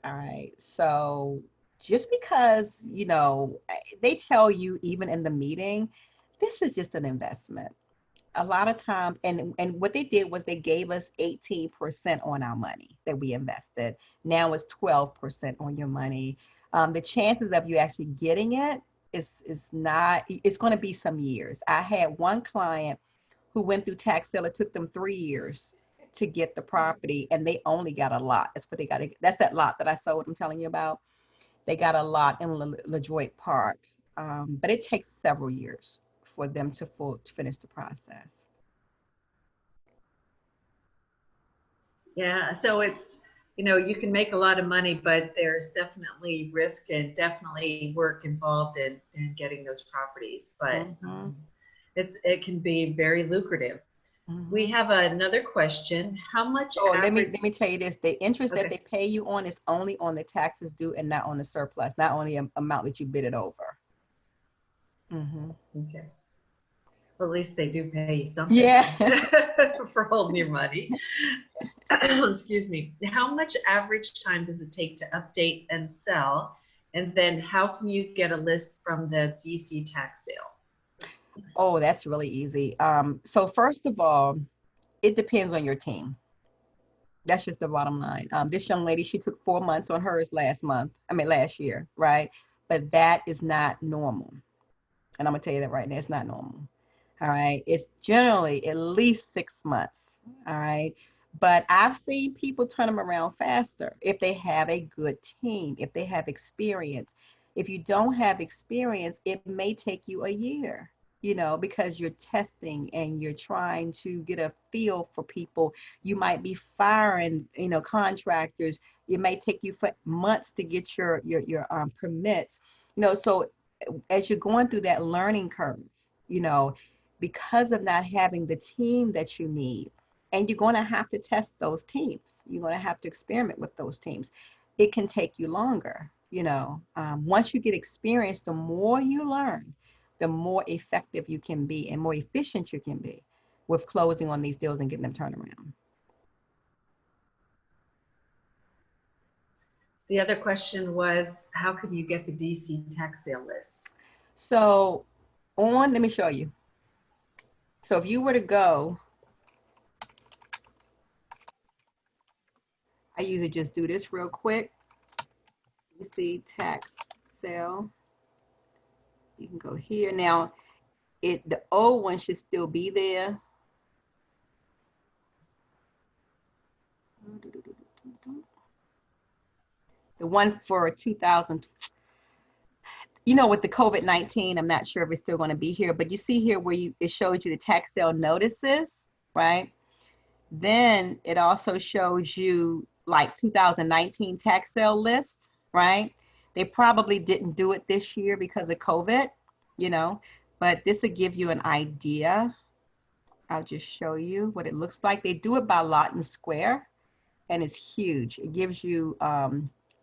All right. So just because, they tell you even in the meeting, this is just an investment. A lot of times, and what they did was they gave us 18% on our money that we invested. Now it's 12% on your money. The chances of you actually getting it is not, it's going to be some years. I had one client who went through tax sale. It took them 3 years to get the property, and they only got a lot. That's what they got. That's that lot that I sold, I'm telling you about. They got a lot in LaDroit Park, but it takes several years for them to finish the process. Yeah, so it's, you can make a lot of money, but there's definitely risk and definitely work involved in getting those properties. But it can be very lucrative. We have another question. How much? Oh, let me tell you this: the interest Okay. that they pay you on is only on the taxes due and not on the surplus, not on the amount that you bid it over. Okay. Well, at least they do pay you something. Yeah. For holding your money. Excuse me. How much average time does it take to update and sell? And then how can you get a list from the DC tax sale? Oh, that's really easy. So first of all, it depends on your team. That's just the bottom line. This young lady, she took 4 months on hers last year, right? But that is not normal. And I'm gonna tell you that right now, it's not normal. All right. It's generally at least 6 months. All right. But I've seen people turn them around faster if they have a good team, if they have experience. If you don't have experience, it may take you a year, because you're testing and you're trying to get a feel for people. You might be firing, contractors. It may take you for months to get your permits, so as you're going through that learning curve, because of not having the team that you need, and you're going to have to test those teams. You're going to have to experiment with those teams. It can take you longer. Once you get experience, the more you learn, the more effective you can be and more efficient you can be with closing on these deals and getting them turned around. The other question was, how can you get the DC tax sale list? So let me show you. So if you were to go, I usually just do this real quick. You see tax sale. You can go here. Now, the old one should still be there. The one for 2000, with the COVID-19, I'm not sure if it's still going to be here, but you see here where it shows you the tax sale notices, right? Then it also shows you like 2019 tax sale list, right? They probably didn't do it this year because of COVID, but this will give you an idea. I'll just show you what it looks like. They do it by lot and square, and it's huge. It gives you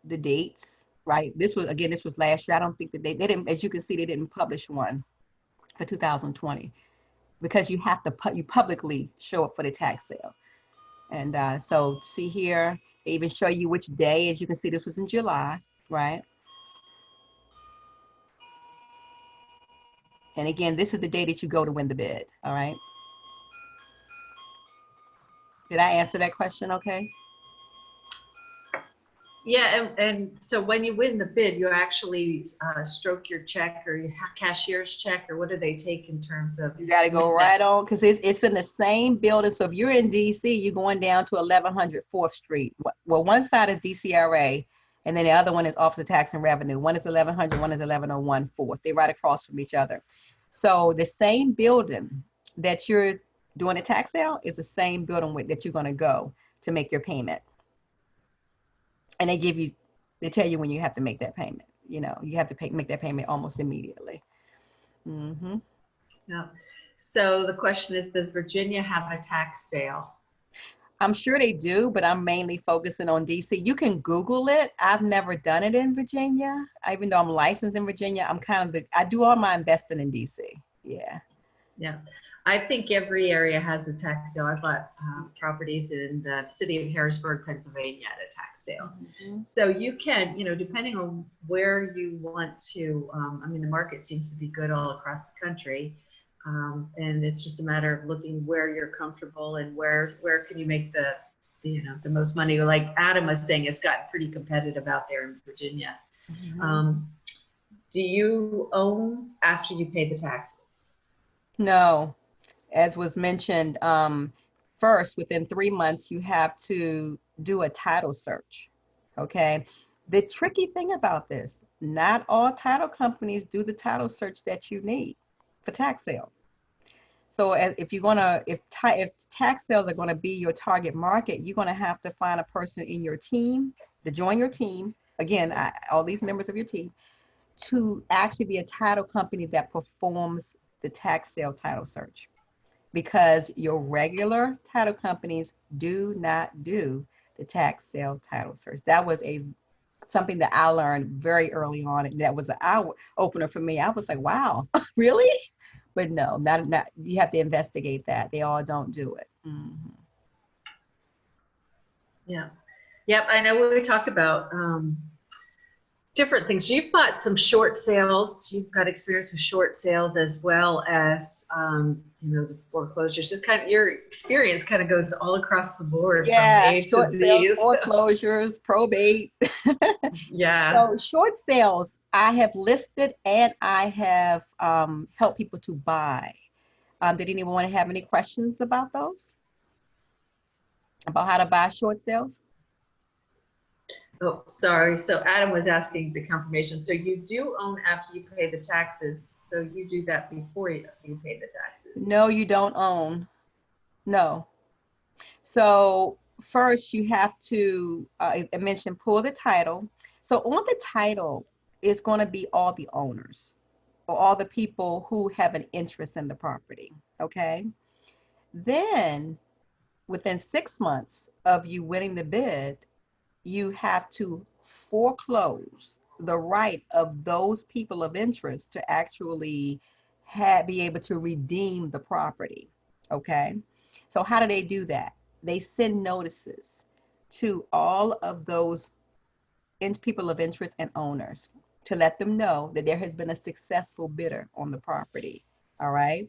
the dates, right? This was last year. I don't think that they didn't, as you can see, they didn't publish one for 2020 because you have to you publicly show up for the tax sale. And so see here, they even show you which day. As you can see, this was in July, right? And again, this is the day that you go to win the bid, all right? Did I answer that question okay? Yeah, and so when you win the bid, you actually stroke your check or your cashier's check, or what do they take in terms of? You got to go right on because it's in the same building. So if you're in DC, you're going down to 1100 4th Street. Well, one side is DCRA, and then the other one is Office of Tax and Revenue. One is 1100, one is 1101 4th. They're right across from each other. So the same building that you're doing a tax sale is the same building that you're going to go to make your payment. And they tell you when you have to make that payment. You have to make that payment almost immediately. Mm-hmm. Yeah. So the question is, does Virginia have a tax sale? I'm sure they do, but I'm mainly focusing on DC. You can Google it. I've never done it in Virginia. Even though I'm licensed in Virginia, I do all my investing in DC. Yeah. Yeah. I think every area has a tax sale. I bought properties in the city of Harrisburg, Pennsylvania at a tax sale. Mm-hmm. So you can, depending on where you want to, the market seems to be good all across the country. And it's just a matter of looking where you're comfortable and where can you make the most money. Like Adam was saying, it's gotten pretty competitive out there in Virginia. Mm-hmm. Do you own after you pay the taxes? No. As was mentioned, first, within 3 months, you have to do a title search, okay? The tricky thing about this, not all title companies do the title search that you need for tax sale. So if tax sales are gonna be your target market, you're gonna have to find a person in your team to join your team, again, all these members of your team, to actually be a title company that performs the tax sale title search. Because your regular title companies do not do the tax sale title search. That was something that I learned very early on, and that was an eye opener for me. I was like, wow, really? But no, not you have to investigate that. They all don't do it. Mm-hmm. Yeah. Yep, I know we talked about different things. You've bought some short sales. You've got experience with short sales as well as the foreclosures. So your experience kind of goes all across the board. Yeah, from A short to sales, Z. foreclosures, probate. Yeah. So short sales, I have listed and I have helped people to buy. Did anyone have any questions about those? About how to buy short sales? Oh, sorry. So Adam was asking the confirmation. So you do own after you pay the taxes. So you do that before you pay the taxes. No, you don't own. No. So first you have to, I mentioned, pull the title. So on the title is going to be all the owners or all the people who have an interest in the property. Okay. Then within 6 months of you winning the bid, you have to foreclose the right of those people of interest to actually be able to redeem the property. Okay. So how do they do that? They send notices to all of those people of interest and owners to let them know that there has been a successful bidder on the property. All right.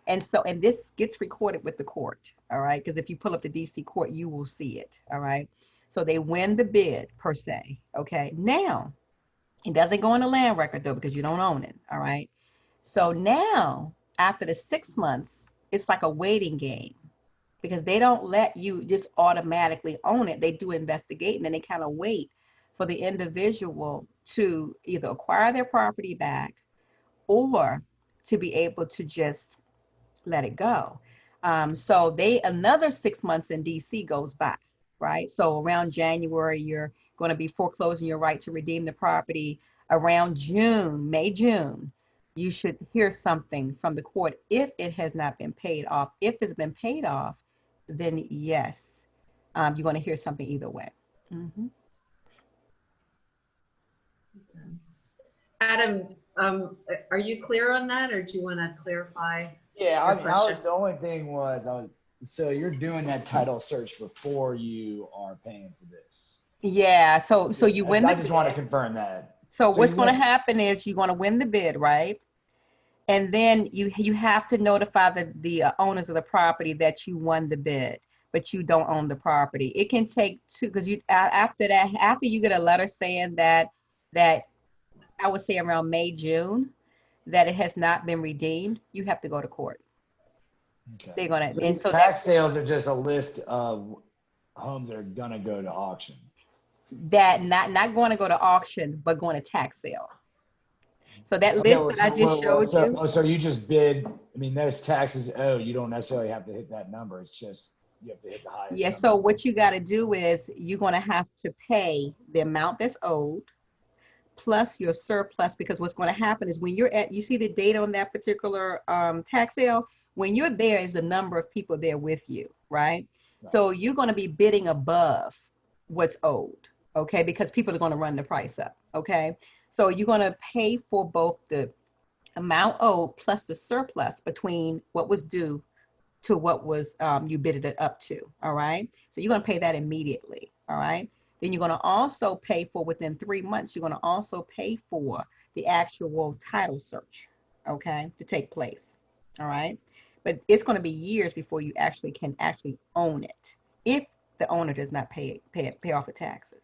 And so, and this gets recorded with the court. All right. Because if you pull up the DC court, you will see it. All right. So they win the bid per se. Okay. Now, it doesn't go in the land record though, because you don't own it. All right. So now, after the 6 months, it's like a waiting game because they don't let you just automatically own it. They do investigate and then they kind of wait for the individual to either acquire their property back or to be able to just let it go. So another 6 months in DC goes by, right? So around January, you're going to be foreclosing your right to redeem the property. Around June, May, June, you should hear something from the court if it has not been paid off. If it's been paid off, then yes, you're going to hear something either way. Mm-hmm. Adam, are you clear on that, or do you want to clarify? Yeah, question? the only thing was, so you're doing that title search before you are paying for this. Yeah, so you win the I just bid. want to confirm that. So what's going to happen is you're going to win the bid, right? And then you have to notify the owners of the property that you won the bid, but you don't own the property. It can take two, because you after you get a letter saying that I would say around May, June, that it has not been redeemed, you have to go to court. Okay. They're gonna So and so tax sales are just a list of homes that are gonna go to auction. that not going to go to auction, but going to tax sale. So that list that I just showed you. So you just bid. I mean, those taxes owed. You don't necessarily have to hit that number. It's just you have to hit the highest. Yeah. Number. So what you got to do is you're going to have to pay the amount that's owed plus your surplus, because what's going to happen is when you see the date on that particular tax sale, when you're there is a number of people there with you, right? So you're going to be bidding above what's owed, okay? Because people are going to run the price up, okay? So you're going to pay for both the amount owed plus the surplus between what was due to what was you bidded it up to, all right? So you're going to pay that immediately, all right? Then you're going to also pay for, within 3 months, you're going to also pay for the actual title search, okay, to take place, all right? But it's going to be years before you can own it if the owner does not pay off the taxes.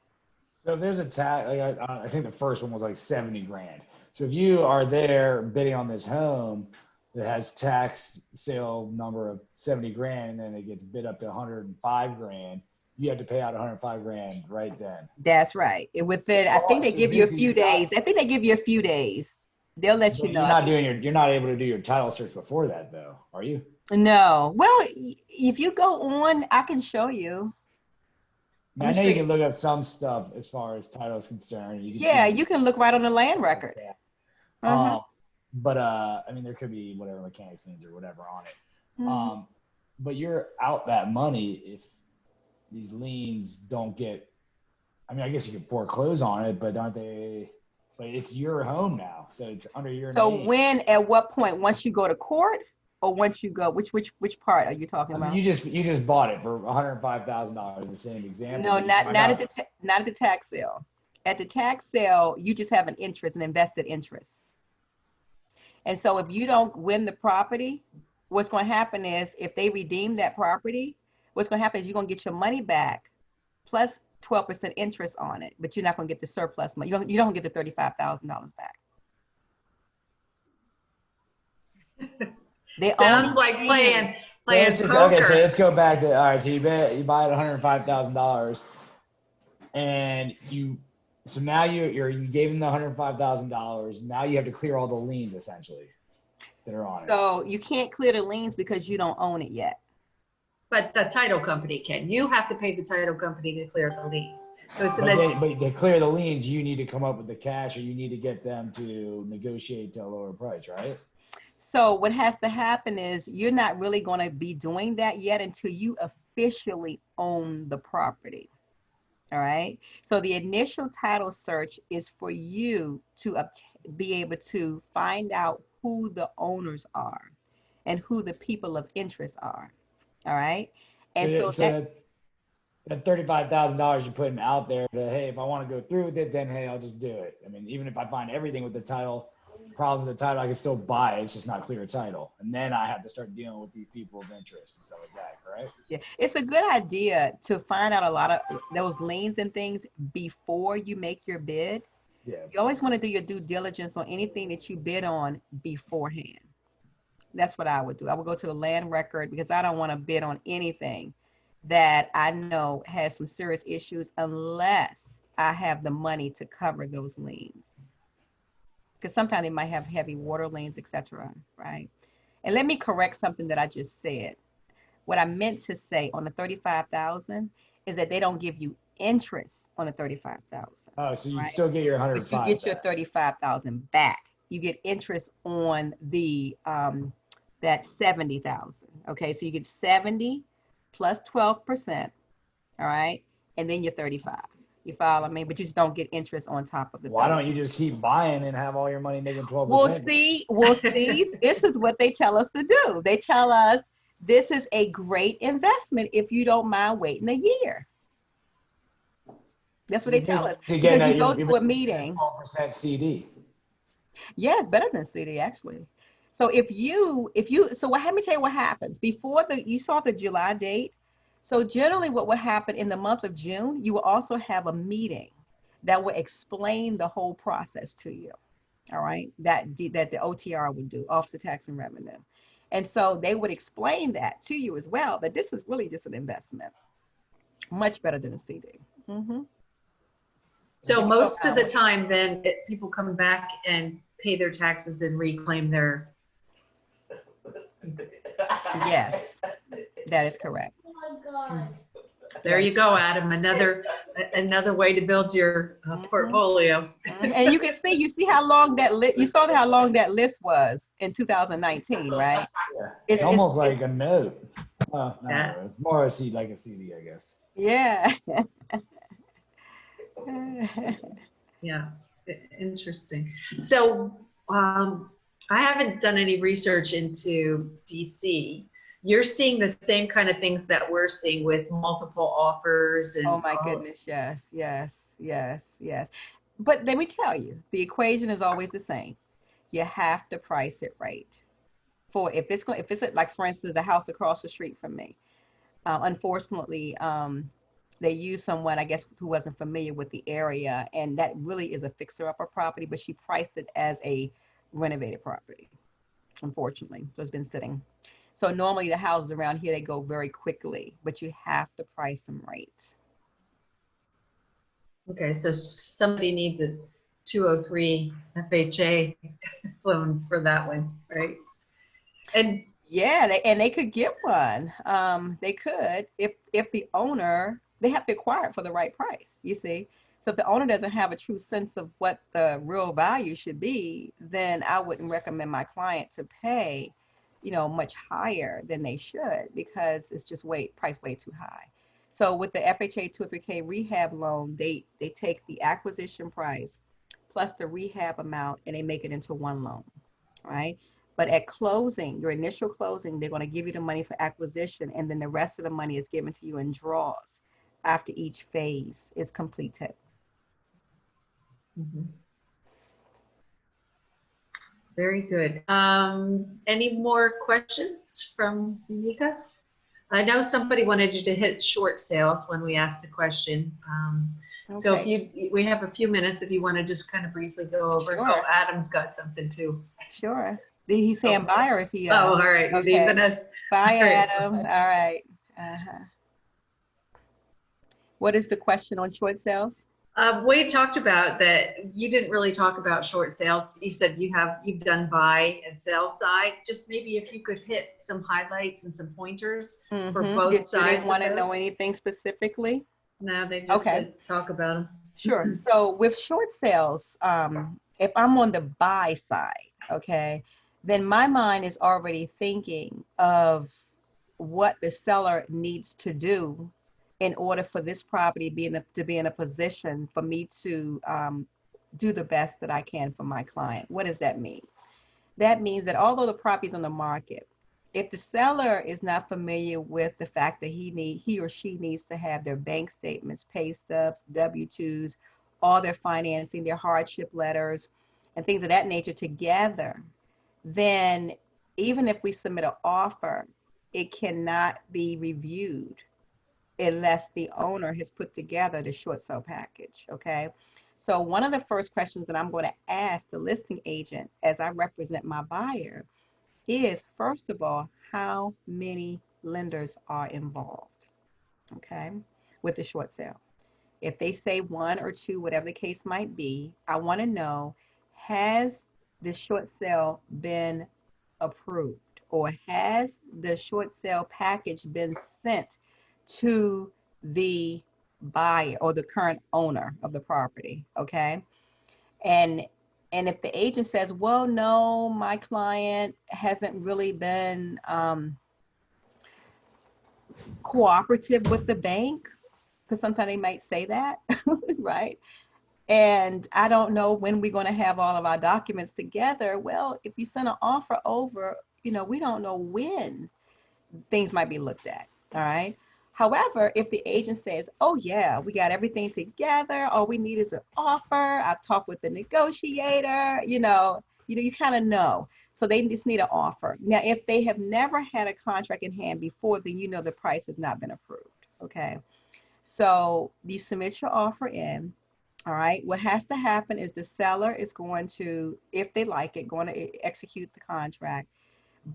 So if there's a tax, like I think the first one was like 70 grand. So if you are there bidding on this home that has tax sale number of 70 grand, and then it gets bid up to 105 grand, you have to pay out 105 grand right then. That's right. I think they give you a few days. I think they give you a few days. They'll let you know. You're not able to do your title search before that though, are you? No. Well, if you go on, I can show you. I know you can look up some stuff as far as title is concerned. You can look right on the land record. Yeah. But I mean, there could be whatever mechanics liens or whatever on it. But you're out that money if these liens don't get. I mean, I guess you could foreclose on it, but aren't they? But it's your home now, so it's under your name. So at what point? Once you go to court, or once you go, which part are you talking about? You just bought it for $105,000. The same example. No, not at the tax sale. At the tax sale, you just have an invested interest. And so if you don't win the property, what's going to happen is if they redeem that property, what's going to happen is you're going to get your money back plus 12% interest on it, but you're not going to get the surplus money. You don't get the $35,000 back. Sounds like playing poker. Okay, so let's go back to, all right, so you buy it $105,000 and so now you gave them the $105,000. Now you have to clear all the liens essentially that are on it. So you can't clear the liens because you don't own it yet. But the title company can. You have to pay the title company to clear the liens. So it's but to clear the liens, you need to come up with the cash, or you need to get them to negotiate to a lower price, right? So what has to happen is you're not really going to be doing that yet until you officially own the property. All right. So the initial title search is for you to be able to find out who the owners are and who the people of interest are. All right. And that $35,000 you're putting out there to, hey, if I want to go through with it, then hey, I'll just do it. I mean, even if I find everything with the title, problems with the title, I can still buy it. It's just not clear title. And then I have to start dealing with these people of interest and stuff like that, correct? Yeah, it's a good idea to find out a lot of those liens and things before you make your bid. Yeah. You always want to do your due diligence on anything that you bid on beforehand. That's what I would do. I would go to the land record because I don't want to bid on anything that I know has some serious issues unless I have the money to cover those liens. Because sometimes they might have heavy water liens, etc. Right? And let me correct something that I just said. What I meant to say on the 35,000 is that they don't give you interest on the 35,000. Oh, so you right? still get your But 105. you get your 35,000 back. You get interest on the that 70,000. Okay, so you get 70 plus 12%. All right, and then you're 35. You follow me? But you just don't get interest on top of the. Why don't you just keep buying and have all your money making 12%? We'll see. This is what they tell us to do. They tell us this is a great investment if you don't mind waiting a year. That's what they tell us. Because you go to a meeting. 12% CD. Yeah, it's better than CD actually. So so let me tell you what happens before you saw the July date. So generally what will happen in the month of June, you will also have a meeting that will explain the whole process to you. All right, that the OTR would do, Office of Tax and Revenue. And so they would explain that to you as well, that this is really just an investment. Much better than a CD. Mm-hmm. So most of the time then people come back and pay their taxes and reclaim their. Yes, that is correct. Oh my God. There you go, Adam. Another way to build your portfolio. And you see how long you saw how long that list was in 2019, right? Yeah. It's almost like a note. No, more like a CD, I guess. Yeah. Yeah, interesting. So I haven't done any research into DC. You're seeing the same kind of things that we're seeing with multiple offers and. Oh my goodness, yes. But let me tell you, the equation is always the same. You have to price it right. If it's like, for instance, the house across the street from me, unfortunately, they used someone, I guess, who wasn't familiar with the area, and that really is a fixer-upper property, but she priced it as a renovated property, unfortunately. So it's been sitting. So normally the houses around here, they go very quickly, but you have to price them right. Okay, so somebody needs a 203 FHA loan for that one, right? And yeah, they could get one. They could if the owner, they have to acquire it for the right price, you see. So if the owner doesn't have a true sense of what the real value should be, then I wouldn't recommend my client to pay, much higher than they should, because it's just priced way too high. So with the FHA 203K rehab loan, they take the acquisition price plus the rehab amount and they make it into one loan, right? But at closing, your initial closing, they're going to give you the money for acquisition, and then the rest of the money is given to you in draws after each phase is completed. mm-hmm. Very good. Any more questions from Uniqca? I know somebody wanted you to hit short sales when we asked the question. Okay. So we have a few minutes if you want to just kind of briefly go over. Sure. Oh, Adam's got something too. Sure. He's saying buy, or is he? Oh, all right. Okay. Leaving us. Bye, All right. Adam. All right. What is the question on short sales? We talked about that. You didn't really talk about short sales. You said you've done buy and sell side. Just maybe if you could hit some highlights and some pointers for both sides. Do they want to know anything specifically? No, they just said talk about them. Sure. So with short sales, if I'm on the buy side, okay, then my mind is already thinking of what the seller needs to do in order for this property to be in a position for me to do the best that I can for my client. What does that mean? That means that although the property's on the market, if the seller is not familiar with the fact that he or she needs to have their bank statements, pay stubs, W-2s, all their financing, their hardship letters, and things of that nature together, then even if we submit an offer, it cannot be reviewed unless the owner has put together the short sale package, okay? So one of the first questions that I'm going to ask the listing agent as I represent my buyer is, first of all, how many lenders are involved, okay, with the short sale. If they say one or two, whatever the case might be, I want to know, has the short sale been approved, or has the short sale package been sent to the buyer or the current owner of the property, okay? And if the agent says, well, no, my client hasn't really been cooperative with the bank, because sometimes they might say that, right? And I don't know when we're going to have all of our documents together. Well, if you send an offer over, we don't know when things might be looked at. All right. However, if the agent says, oh yeah, we got everything together, all we need is an offer, I've talked with the negotiator, you kind of know. So they just need an offer. Now, if they have never had a contract in hand before, then the price has not been approved. Okay. So you submit your offer in. All right. What has to happen is the seller is going to, if they like it, going to execute the contract.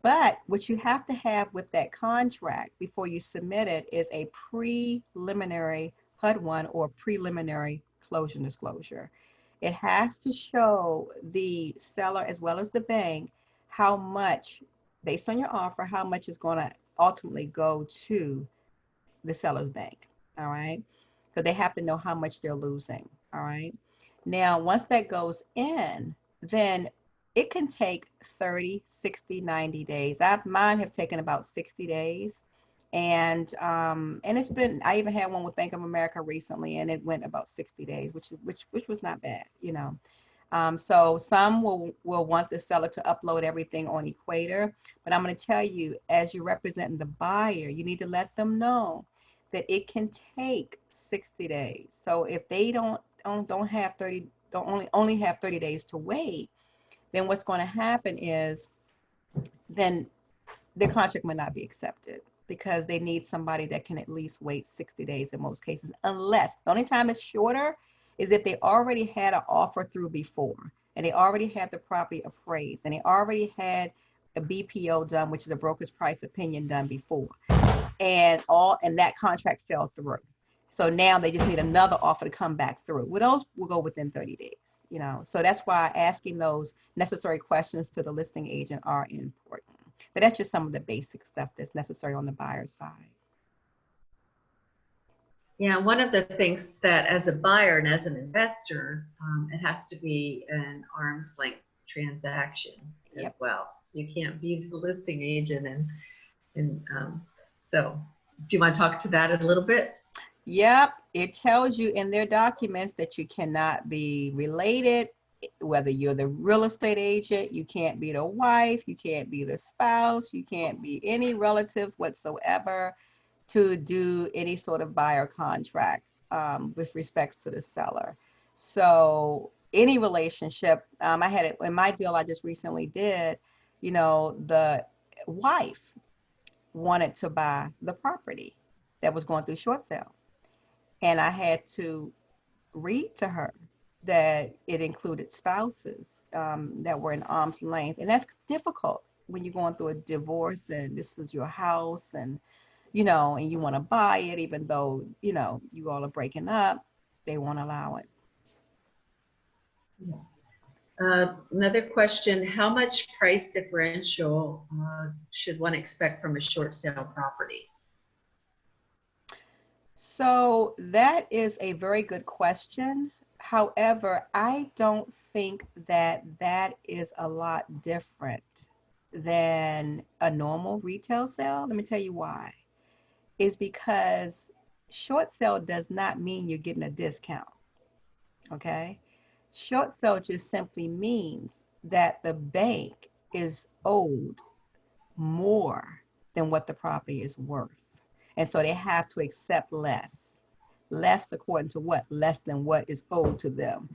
But what you have to have with that contract before you submit it is a preliminary HUD-1 or preliminary closure disclosure. It has to show the seller as well as the bank how much, based on your offer, how much is going to ultimately go to the seller's bank. All right. So they have to know how much they're losing. All right. Now, once that goes in, then it can take 30, 60, 90 days. Mine have taken about 60 days. And it's been, I even had one with Bank of America recently, and it went about 60 days, which was not bad, So some will want the seller to upload everything on Equator, but I'm going to tell you, as you're representing the buyer, you need to let them know that it can take 60 days. So if they don't have 30, don't only have 30 days to wait, then what's going to happen is then their contract may not be accepted, because they need somebody that can at least wait 60 days in most cases, unless the only time it's shorter is if they already had an offer through before, and they already had the property appraised, and they already had a BPO done, which is a broker's price opinion done before, and that contract fell through. So now they just need another offer to come back through. Well, those will go within 30 days, So that's why asking those necessary questions to the listing agent are important. But that's just some of the basic stuff that's necessary on the buyer's side. Yeah, one of the things that as a buyer and as an investor, it has to be an arm's length transaction as well. You can't be the listing agent, and so do you want to talk to that a little bit? Yep, it tells you in their documents that you cannot be related, whether you're the real estate agent, you can't be the wife, you can't be the spouse, you can't be any relative whatsoever to do any sort of buyer contract with respects to the seller. So any relationship, I had it in my deal I just recently did, the wife wanted to buy the property that was going through short sale. And I had to read to her that it included spouses that were in arm's length. And that's difficult when you're going through a divorce and this is your house, and and you want to buy it, even though, you all are breaking up, they won't allow it. Another question, how much price differential should one expect from a short sale property? So that is a very good question. However, I don't think that is a lot different than a normal retail sale. Let me tell you why. Is because short sale does not mean you're getting a discount. Okay? Short sale just simply means that the bank is owed more more than what the property is worth. And so they have to accept less according to what? Less than what is owed to them.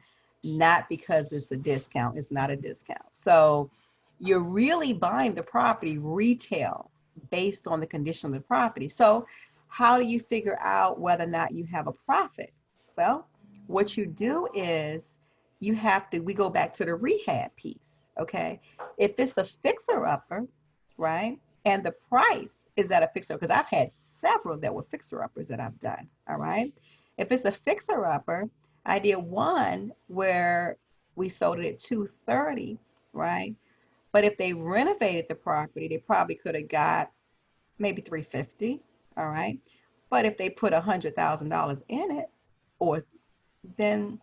Not because it's a discount. It's not a discount. So you're really buying the property retail based on the condition of the property. So how do you figure out whether or not you have a profit? Well, what you do is we go back to the rehab piece, okay? If it's a fixer-upper, right, and the price is at a fixer, because I've had several that were fixer-uppers that I've done, all right? If it's a fixer-upper, I did one where we sold it at 230, right? But if they renovated the property, they probably could have got maybe 350, all right? But if they put $100,000 in it, or then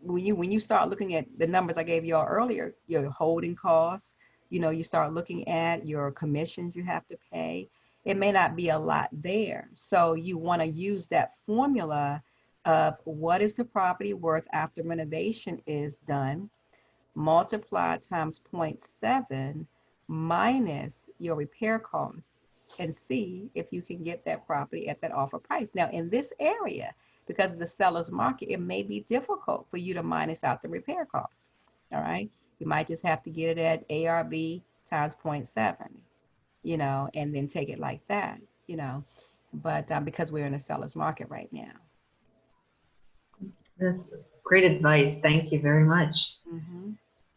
when you start looking at the numbers I gave y'all earlier, your holding costs, you start looking at your commissions you have to pay. It may not be a lot there. So you want to use that formula of what is the property worth after renovation is done, multiply times 0.7 minus your repair costs, and see if you can get that property at that offer price. Now, in this area, because of the seller's market, it may be difficult for you to minus out the repair costs. All right. You might just have to get it at ARV times 0.7, and then take it like that, but because we're in a seller's market right now. That's great advice. Thank you very much. Mm-hmm.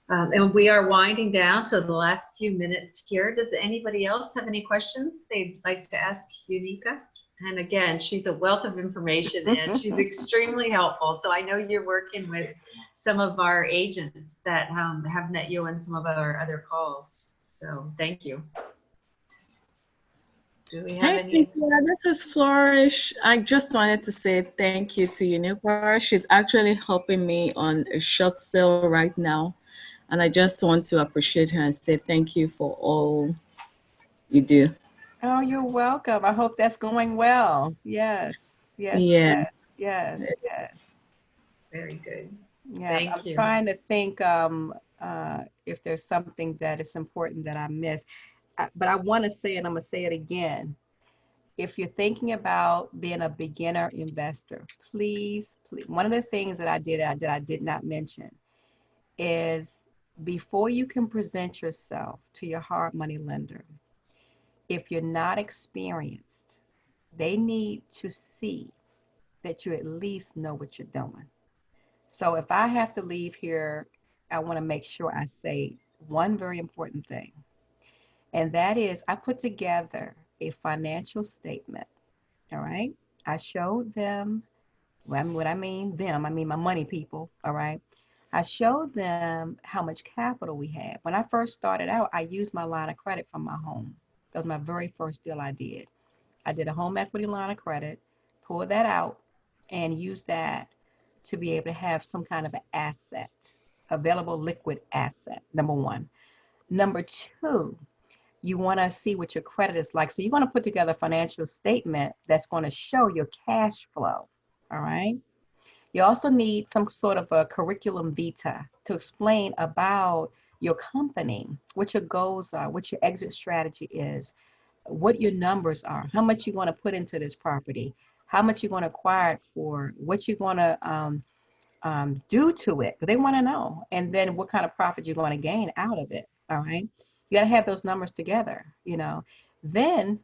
And we are winding down to the last few minutes here. Does anybody else have any questions they'd like to ask Uniqca? And again, she's a wealth of information and she's extremely helpful. So I know you're working with some of our agents that have met you in some of our other calls. So thank you. Do we have any? Cynthia, this is Flourish. I just wanted to say thank you to Uniqca. She's actually helping me on a short sale right now. And I just want to appreciate her and say thank you for all you do. Oh, you're welcome. I hope that's going well. Yes, yes, Yeah. yes, yes, yes. Very good. Yeah, Thank I'm you. trying to think if there's something that is important that I missed. But I want to say, and I'm going to say it again. If you're thinking about being a beginner investor, please, one of the things that I did not mention is before you can present yourself to your hard money lender, if you're not experienced, they need to see that you at least know what you're doing. So if I have to leave here, I want to make sure I say one very important thing. And that is I put together a financial statement. All right. I showed them, what I mean them, I mean my money people. All right. I showed them how much capital we had. When I first started out, I used my line of credit from my home. That was my very first deal I did. I did a home equity line of credit, pulled that out, and used that to be able to have some kind of an asset, available liquid asset, number one. Number two, you want to see what your credit is like. So you want to put together a financial statement that's going to show your cash flow. All right. You also need some sort of a curriculum vitae to explain about your company, what your goals are, what your exit strategy is, what your numbers are, how much you want to put into this property, how much you're going to acquire it for, what you're going to do to it. They want to know. And then what kind of profit you're going to gain out of it. All right. You got to have those numbers together, Then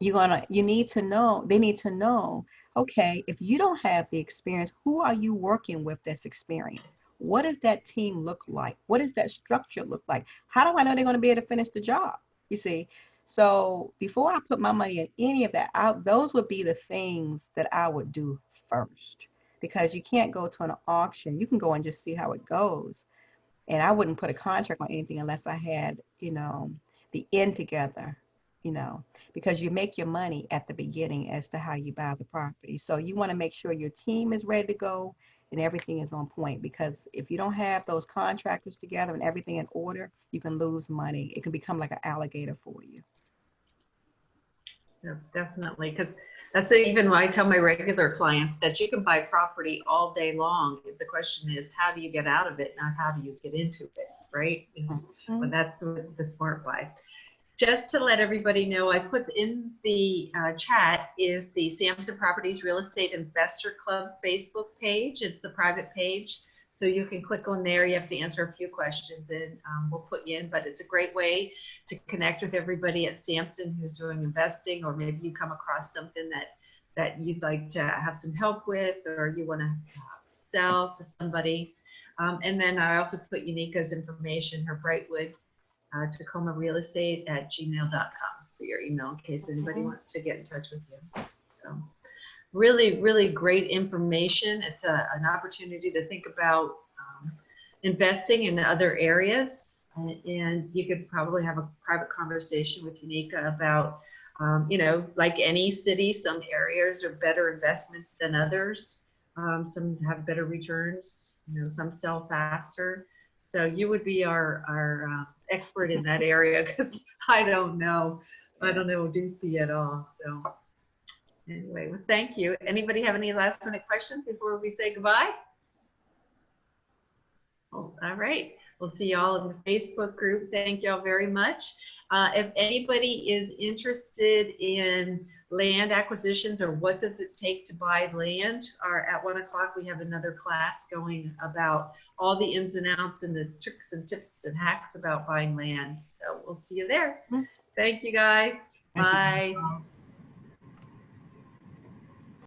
they need to know, okay, if you don't have the experience, who are you working with that's experienced? What does that team look like? What does that structure look like? How do I know they're going to be able to finish the job? You see? So before I put my money in any of that, those would be the things that I would do first, because you can't go to an auction. You can go and just see how it goes. And I wouldn't put a contract on anything unless I had, the end together, because you make your money at the beginning as to how you buy the property. So you want to make sure your team is ready to go and everything is on point, because if you don't have those contractors together and everything in order, you can lose money. It can become like an alligator for you. Yeah, definitely. Because that's even why I tell my regular clients that you can buy property all day long. The question is, how do you get out of it, not how do you get into it, right? Mm-hmm. But that's the smart buy. just to let everybody know, I put in the chat is the Samson Properties Real Estate Investor Club Facebook page. It's a private page, so you can click on there. You have to answer a few questions, and we'll put you in. But it's a great way to connect with everybody at Samson who's doing investing, or maybe you come across something that you'd like to have some help with, or you want to sell to somebody. And then I also put Uniqca's information, her Brightwood Tacoma Real Estate at gmail.com for your email in case anybody wants to get in touch with you. So really, really great information. It's an opportunity to think about investing in other areas, and you could probably have a private conversation with Uniqca about, you know, like any city, some areas are better investments than others. Some have better returns, you know, some sell faster. So you would be our expert in that area, because I don't know DC at all. So anyway, well, thank you. Anybody have any last minute questions before we say goodbye? Oh, all right. We'll see y'all in the Facebook group. Thank y'all very much. If anybody is interested in land acquisitions or what does it take to buy land, or at 1 o'clock we have another class going about all the ins and outs and the tricks and tips and hacks about buying land. So we'll see you there. Thank you guys. Bye.